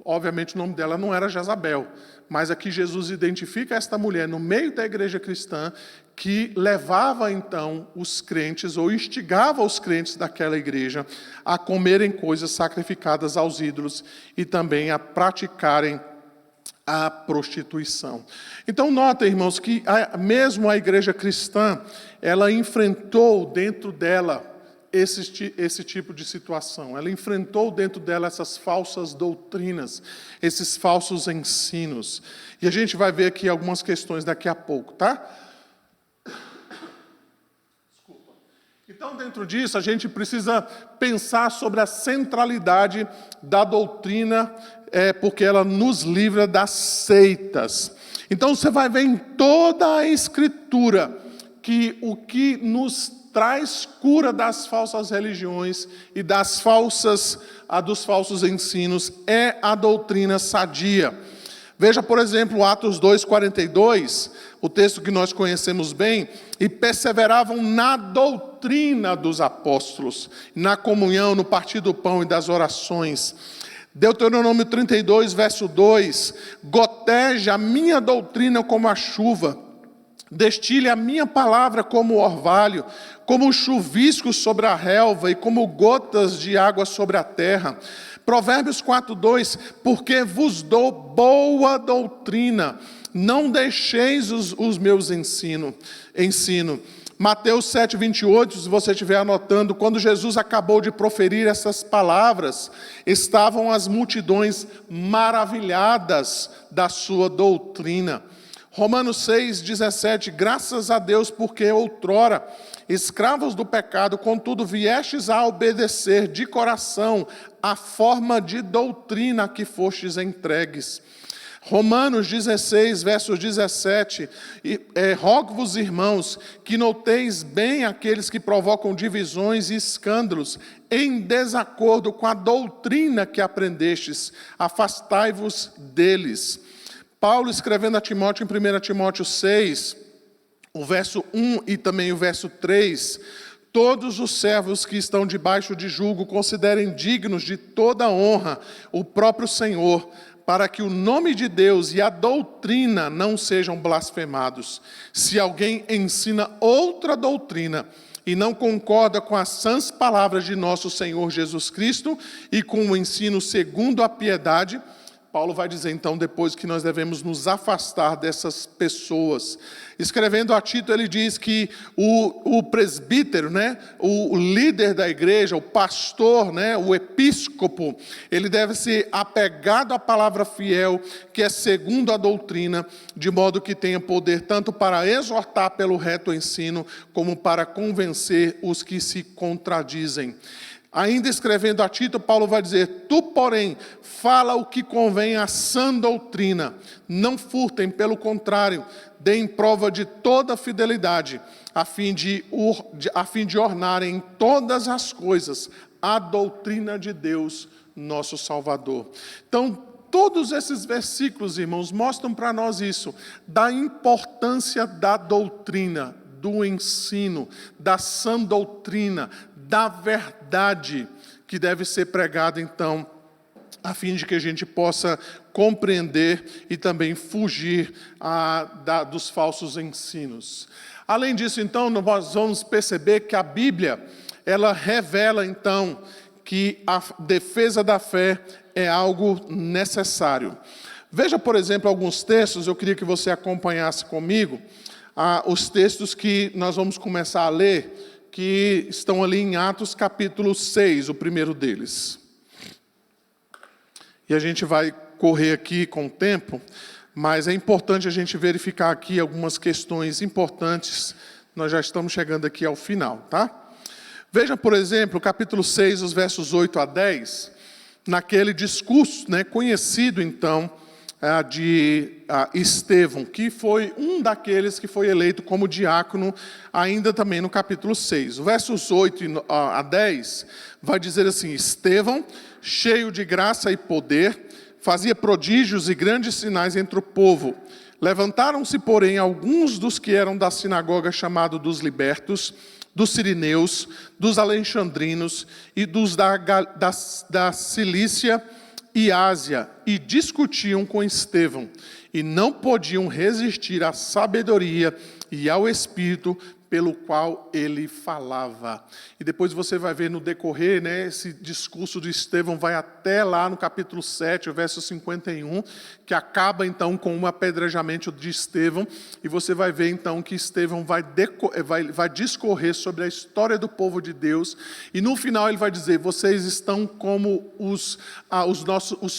Obviamente o nome dela não era Jezabel, mas aqui Jesus identifica esta mulher no meio da igreja cristã, que levava então os crentes, ou instigava os crentes daquela igreja a comerem coisas sacrificadas aos ídolos e também a praticarem a prostituição. Então notem, irmãos, que mesmo a igreja cristã, ela enfrentou dentro dela esse tipo de situação. Ela enfrentou dentro dela essas falsas doutrinas, esses falsos ensinos. E a gente vai ver aqui algumas questões daqui a pouco, tá? Então, dentro disso, a gente precisa pensar sobre a centralidade da doutrina, porque ela nos livra das seitas. Então, você vai ver em toda a Escritura que o que nos traz cura das falsas religiões e dos falsos ensinos é a doutrina sadia. Veja, por exemplo, Atos 2,42, o texto que nós conhecemos bem, e perseveravam na doutrina dos apóstolos, na comunhão, no partir do pão e das orações. Deuteronômio 32, verso 2, goteje a minha doutrina como a chuva, destile a minha palavra como o orvalho, como chuvisco sobre a relva e como gotas de água sobre a terra. Provérbios 4:2, porque vos dou boa doutrina, não deixeis os meus ensino. Mateus 7:28, se você estiver anotando, quando Jesus acabou de proferir essas palavras, estavam as multidões maravilhadas da sua doutrina. Romanos 6:17, graças a Deus, porque outrora, escravos do pecado, contudo viestes a obedecer de coração a forma de doutrina a que fostes entregues. Romanos 16, verso 17, rogo-vos, irmãos, que noteis bem aqueles que provocam divisões e escândalos, em desacordo com a doutrina que aprendestes, afastai-vos deles. Paulo, escrevendo a Timóteo, em 1 Timóteo 6, o verso 1 e também o verso 3, todos os servos que estão debaixo de julgo considerem dignos de toda honra o próprio Senhor, para que o nome de Deus e a doutrina não sejam blasfemados. Se alguém ensina outra doutrina e não concorda com as sãs palavras de nosso Senhor Jesus Cristo e com o ensino segundo a piedade, Paulo vai dizer então depois que nós devemos nos afastar dessas pessoas. Escrevendo a Tito, ele diz que o presbítero, o líder da igreja, o pastor, o episcopo, ele deve ser apegado à palavra fiel, que é segundo a doutrina, de modo que tenha poder tanto para exortar pelo reto ensino, como para convencer os que se contradizem. Ainda escrevendo a Tito, Paulo vai dizer, tu, porém, fala o que convém à sã doutrina, não furtem, pelo contrário, deem prova de toda fidelidade, a fim de ornarem em todas as coisas a doutrina de Deus, nosso Salvador. Então, todos esses versículos, irmãos, mostram para nós isso, da importância da doutrina, do ensino, da sã doutrina, da verdade que deve ser pregada, então, a fim de que a gente possa compreender e também fugir dos falsos ensinos. Além disso, então, nós vamos perceber que a Bíblia, ela revela, então, que a defesa da fé é algo necessário. Veja, por exemplo, alguns textos, eu queria que você acompanhasse comigo, os textos que nós vamos começar a ler, que estão ali em Atos capítulo 6, o primeiro deles. E a gente vai correr aqui com o tempo, mas é importante a gente verificar aqui algumas questões importantes. Nós já estamos chegando aqui ao final, tá? Veja, por exemplo, capítulo 6, os versos 8 a 10, naquele discurso, conhecido então, de Estevão, que foi um daqueles que foi eleito como diácono, ainda também no capítulo 6. O versos 8 a 10 vai dizer assim, Estevão, cheio de graça e poder, fazia prodígios e grandes sinais entre o povo. Levantaram-se, porém, alguns dos que eram da sinagoga chamado dos libertos, dos sirineus, dos alexandrinos e dos da Cilícia e Ásia, e discutiam com Estevão, e não podiam resistir à sabedoria e ao Espírito pelo qual ele falava. E depois você vai ver no decorrer, esse discurso de Estevão vai até lá no capítulo 7, o verso 51, que acaba então com um apedrejamento de Estevão, e você vai ver então que Estevão vai discorrer sobre a história do povo de Deus, e no final ele vai dizer, vocês estão como os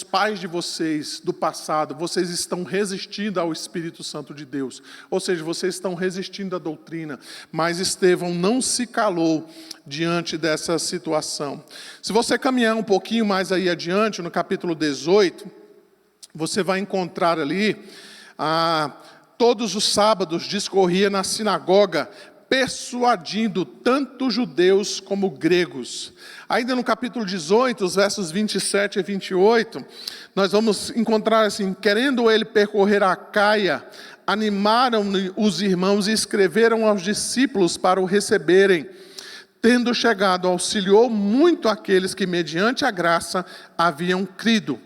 pais de vocês do passado, vocês estão resistindo ao Espírito Santo de Deus, ou seja, vocês estão resistindo à doutrina, Mas Estevão não se calou diante dessa situação. Se você caminhar um pouquinho mais aí adiante, no capítulo 18, você vai encontrar ali, todos os sábados discorria na sinagoga, persuadindo tanto judeus como gregos. Ainda no capítulo 18, os versos 27 e 28, nós vamos encontrar assim: querendo ele percorrer a Acaia, animaram os irmãos e escreveram aos discípulos para o receberem. Tendo chegado, auxiliou muito aqueles que, mediante a graça, haviam crido,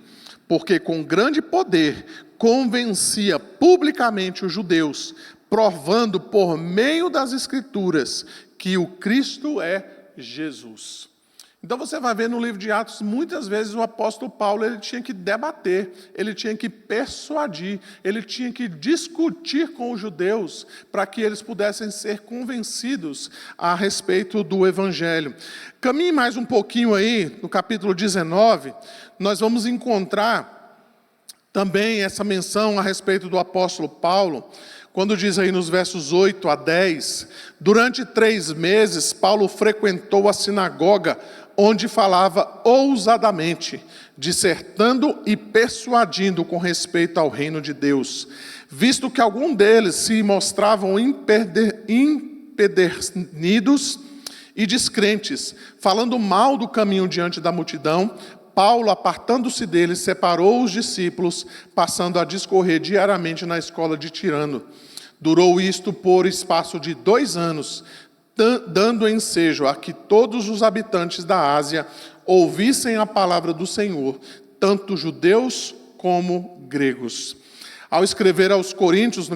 porque com grande poder convencia publicamente os judeus, provando por meio das Escrituras que o Cristo é Jesus. Então você vai ver no livro de Atos, muitas vezes o apóstolo Paulo ele tinha que debater, ele tinha que persuadir, ele tinha que discutir com os judeus para que eles pudessem ser convencidos a respeito do Evangelho. Caminhe mais um pouquinho aí, no capítulo 19, nós vamos encontrar também essa menção a respeito do apóstolo Paulo, quando diz aí nos versos 8 a 10, durante 3 meses Paulo frequentou a sinagoga, onde falava ousadamente, dissertando e persuadindo com respeito ao reino de Deus, visto que alguns deles se mostravam empedernidos e descrentes, falando mal do caminho diante da multidão. Paulo, apartando-se deles, separou os discípulos, passando a discorrer diariamente na escola de Tirano. Durou isto por espaço de 2 anos, dando ensejo a que todos os habitantes da Ásia ouvissem a palavra do Senhor, tanto judeus como gregos. Ao escrever aos Coríntios,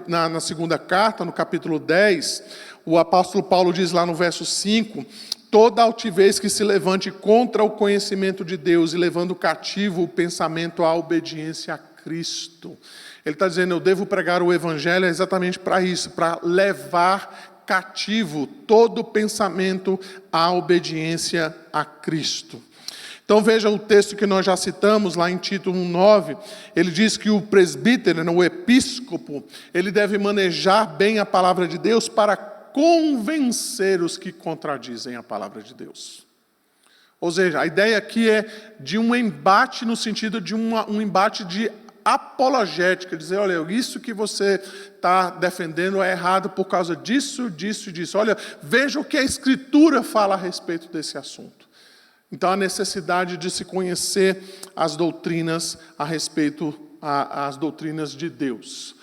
na segunda carta, no capítulo 10, o apóstolo Paulo diz lá no verso 5, toda altivez que se levante contra o conhecimento de Deus e levando cativo o pensamento à obediência a Cristo. Ele está dizendo, eu devo pregar o Evangelho exatamente para isso, para levar cativo todo pensamento à obediência a Cristo. Então veja o texto que nós já citamos lá em Tito 1:9, ele diz que o presbítero, o episcopo, ele deve manejar bem a palavra de Deus para convencer os que contradizem a palavra de Deus. Ou seja, a ideia aqui é de um embate no sentido de um embate de apologética, dizer, olha, isso que você está defendendo é errado por causa disso, disso e disso. Olha, veja o que a Escritura fala a respeito desse assunto. Então, a necessidade de se conhecer as doutrinas a respeito as doutrinas de Deus.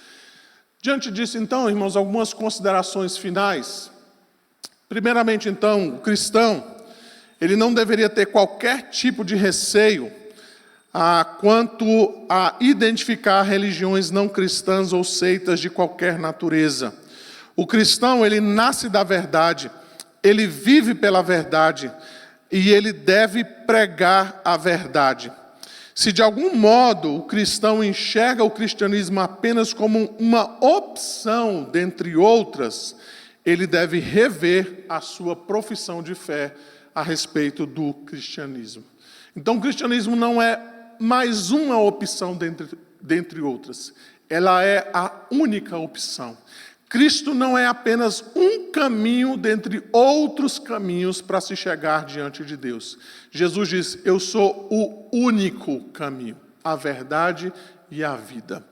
Diante disso, então, irmãos, algumas considerações finais. Primeiramente, então, o cristão, ele não deveria ter qualquer tipo de receio quanto a identificar religiões não cristãs ou seitas de qualquer natureza. O cristão, ele nasce da verdade, ele vive pela verdade e ele deve pregar a verdade. Se de algum modo o cristão enxerga o cristianismo apenas como uma opção dentre outras, ele deve rever a sua profissão de fé a respeito do cristianismo. Então o cristianismo não é mais uma opção dentre outras. Ela é a única opção. Cristo não é apenas um caminho dentre outros caminhos para se chegar diante de Deus. Jesus diz, eu sou o único caminho, a verdade e a vida.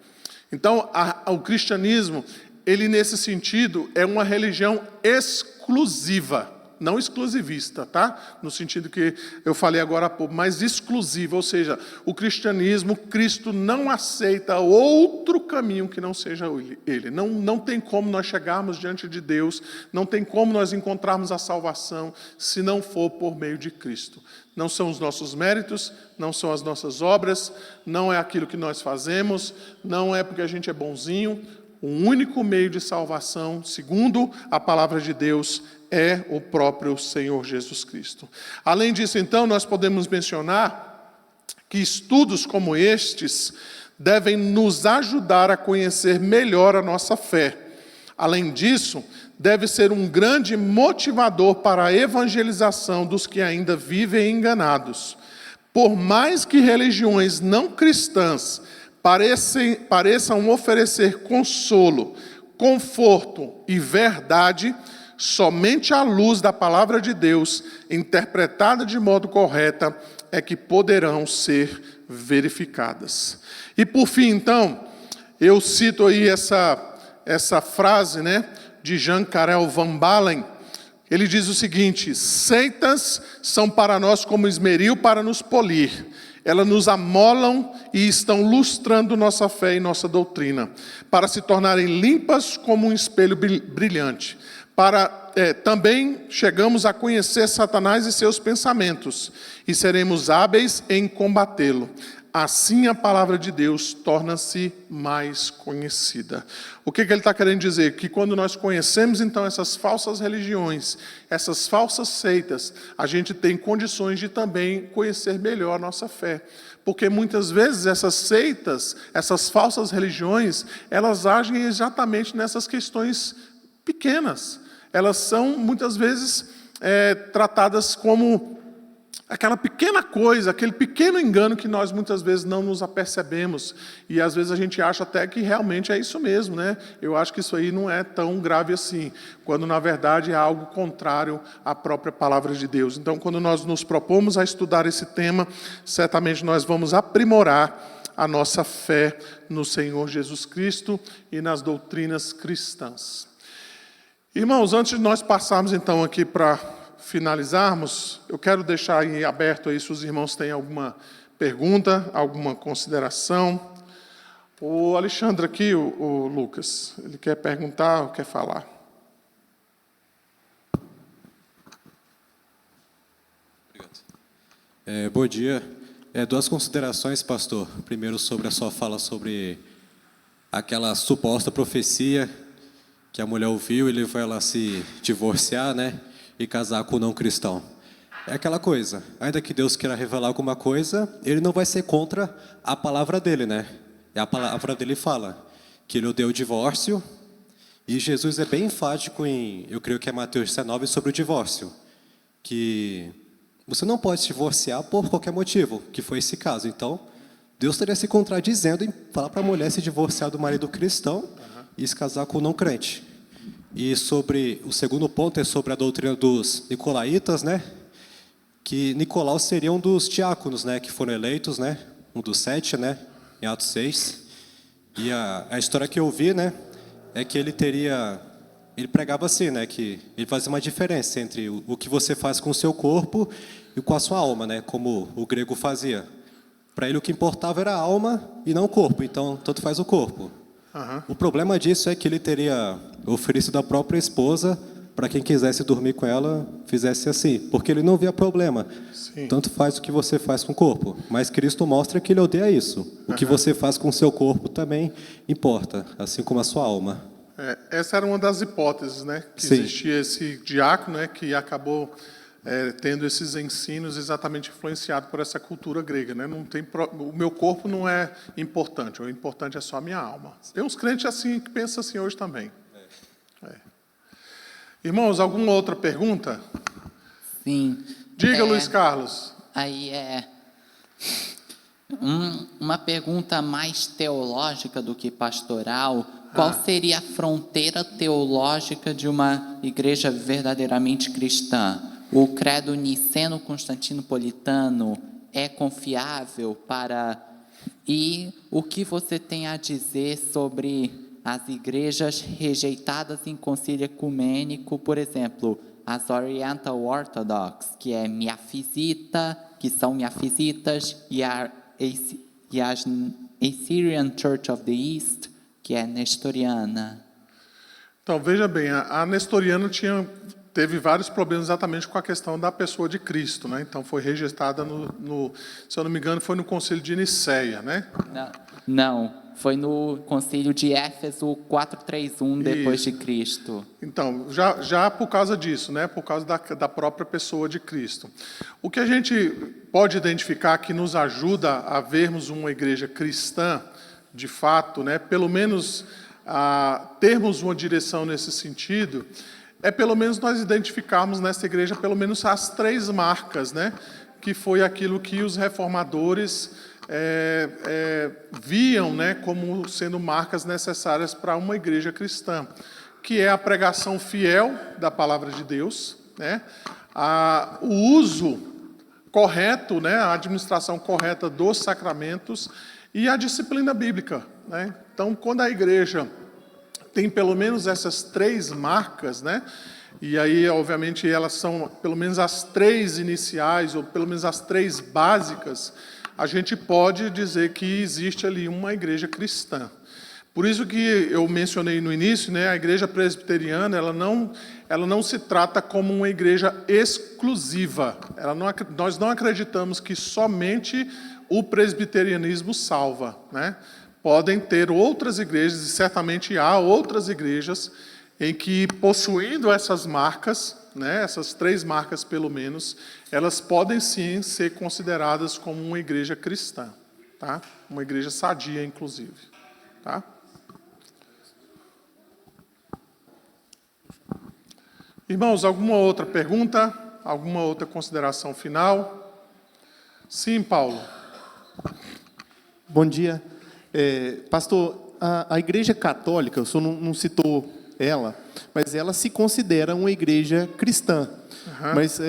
Então, o cristianismo, ele nesse sentido, é uma religião exclusiva. Não exclusivista, tá? No sentido que eu falei agora há pouco, mas exclusiva, ou seja, o cristianismo, Cristo não aceita outro caminho que não seja ele. Não tem como nós chegarmos diante de Deus, não tem como nós encontrarmos a salvação se não for por meio de Cristo. Não são os nossos méritos, não são as nossas obras, não é aquilo que nós fazemos, não é porque a gente é bonzinho. O único meio de salvação, segundo a palavra de Deus, é o próprio Senhor Jesus Cristo. Além disso, então, nós podemos mencionar que estudos como estes devem nos ajudar a conhecer melhor a nossa fé. Além disso, deve ser um grande motivador para a evangelização dos que ainda vivem enganados. Por mais que religiões não cristãs pareçam oferecer consolo, conforto e verdade, Somente à luz da palavra de Deus, interpretada de modo correto, é que poderão ser verificadas. E por fim, então, eu cito aí essa frase, né, de Jean Karel Van Balen. Ele diz o seguinte: seitas são para nós como esmeril para nos polir. Elas nos amolam e estão lustrando nossa fé e nossa doutrina, para se tornarem limpas como um espelho brilhante. Também chegamos a conhecer Satanás e seus pensamentos, e seremos hábeis em combatê-lo. Assim a palavra de Deus torna-se mais conhecida. O que ele está querendo dizer? Que quando nós conhecemos então essas falsas religiões, essas falsas seitas, a gente tem condições de também conhecer melhor a nossa fé. Porque muitas vezes essas seitas, essas falsas religiões, elas agem exatamente nessas questões pequenas. Elas são muitas vezes tratadas como aquela pequena coisa, aquele pequeno engano que nós muitas vezes não nos apercebemos. E às vezes a gente acha até que realmente é isso mesmo, né? Eu acho que isso aí não é tão grave assim, quando na verdade é algo contrário à própria palavra de Deus. Então, quando nós nos propomos a estudar esse tema, certamente nós vamos aprimorar a nossa fé no Senhor Jesus Cristo e nas doutrinas cristãs. Irmãos, antes de nós passarmos então aqui para finalizarmos, eu quero deixar em aberto aí se os irmãos têm alguma pergunta, alguma consideração. O Alexandre aqui, o Lucas, ele quer perguntar ou quer falar? Obrigado. Bom dia. Duas considerações, pastor. Primeiro, sobre a sua fala sobre aquela suposta profecia que a mulher ouviu e levou ela a se divorciar, né? E casar com o não cristão. É aquela coisa, ainda que Deus queira revelar alguma coisa, Ele não vai ser contra a palavra dele, né? E a palavra dele fala que Ele odeia o divórcio, e Jesus é bem enfático em, eu creio que é Mateus 19, sobre o divórcio, que você não pode se divorciar por qualquer motivo, que foi esse caso. Então, Deus estaria se contradizendo em falar para a mulher se divorciar do marido cristão e se casar com o não crente. E sobre o segundo ponto é sobre a doutrina dos nicolaítas, né? Que Nicolau seria um dos diáconos, né? Que foram eleitos, né? Um dos 7, né? Em Atos 6. E a história que eu vi, né? É que ele pregava assim, né? Que ele fazia uma diferença entre o que você faz com o seu corpo e com a sua alma, né? Como o grego fazia. Para ele o que importava era a alma e não o corpo. Então, tanto faz o corpo. O problema disso é que ele teria oferecido a própria esposa para quem quisesse dormir com ela, fizesse assim, porque ele não via problema. Sim. Tanto faz o que você faz com o corpo, mas Cristo mostra que ele odeia isso. O que você faz com o seu corpo também importa, assim como a sua alma. Essa era uma das hipóteses, né? Que Sim. existia esse diácono, né? Que acabou tendo esses ensinos exatamente influenciado por essa cultura grega, né? O meu corpo não é importante, o importante é só a minha alma. Tem uns crentes assim que pensam assim hoje também. Irmãos, alguma outra pergunta? Sim. Diga, Luiz Carlos. Aí uma pergunta mais teológica do que pastoral. Qual seria a fronteira teológica de uma igreja verdadeiramente cristã? O credo niceno-constantinopolitano é confiável para... E o que você tem a dizer sobre as igrejas rejeitadas em concílio ecumênico, por exemplo, as Oriental Orthodox, que é miafisita, que são miafisitas, e as Assyrian Church of the East, que é nestoriana? Então, veja bem, a nestoriana teve vários problemas exatamente com a questão da pessoa de Cristo, né? Então, foi rejeitada se eu não me engano, foi no concílio de Nicéia, né? Não, foi no concílio de Éfeso 431 depois de Cristo. Então, já por causa disso, né? Por causa da própria pessoa de Cristo. O que a gente pode identificar que nos ajuda a vermos uma igreja cristã, de fato, né? Pelo menos a termos uma direção nesse sentido, é pelo menos nós identificarmos nessa igreja pelo menos as 3 marcas, né? Que foi aquilo que os reformadores viam, né, como sendo marcas necessárias para uma igreja cristã, que é a pregação fiel da palavra de Deus, né? O uso correto, né? A administração correta dos sacramentos e a disciplina bíblica, né? Então, quando a igreja tem pelo menos essas 3 marcas, né? E aí, obviamente, elas são pelo menos as 3 iniciais, ou pelo menos as 3 básicas, a gente pode dizer que existe ali uma igreja cristã. Por isso que eu mencionei no início, né, a igreja presbiteriana, ela não se trata como uma igreja exclusiva. Nós não acreditamos que somente o presbiterianismo salva, né? Podem ter outras igrejas, e certamente há outras igrejas, em que, possuindo essas marcas, né, essas 3 marcas pelo menos, elas podem sim ser consideradas como uma igreja cristã, tá? Uma igreja sadia, inclusive, tá? Irmãos, alguma outra pergunta? Alguma outra consideração final? Sim, Paulo. Bom dia. Pastor, a Igreja Católica, o senhor não citou ela, mas ela se considera uma igreja cristã. Uhum. Mas,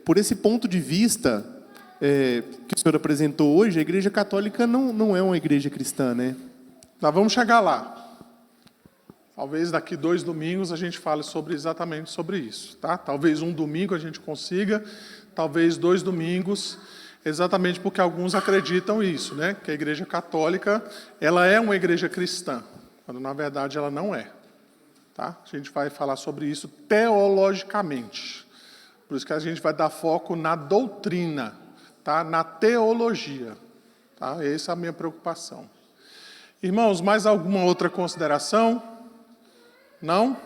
por esse ponto de vista que o senhor apresentou hoje, a Igreja Católica não é uma igreja cristã, né? Nós vamos chegar lá. Talvez daqui 2 domingos a gente fale exatamente sobre isso, tá? Talvez um domingo a gente consiga, talvez 2 domingos, exatamente porque alguns acreditam isso, né? Que a Igreja Católica, ela é uma igreja cristã, quando na verdade ela não é, tá? A gente vai falar sobre isso teologicamente. Por isso que a gente vai dar foco na doutrina, tá? Na teologia, tá? Essa é a minha preocupação. Irmãos, mais alguma outra consideração? Não?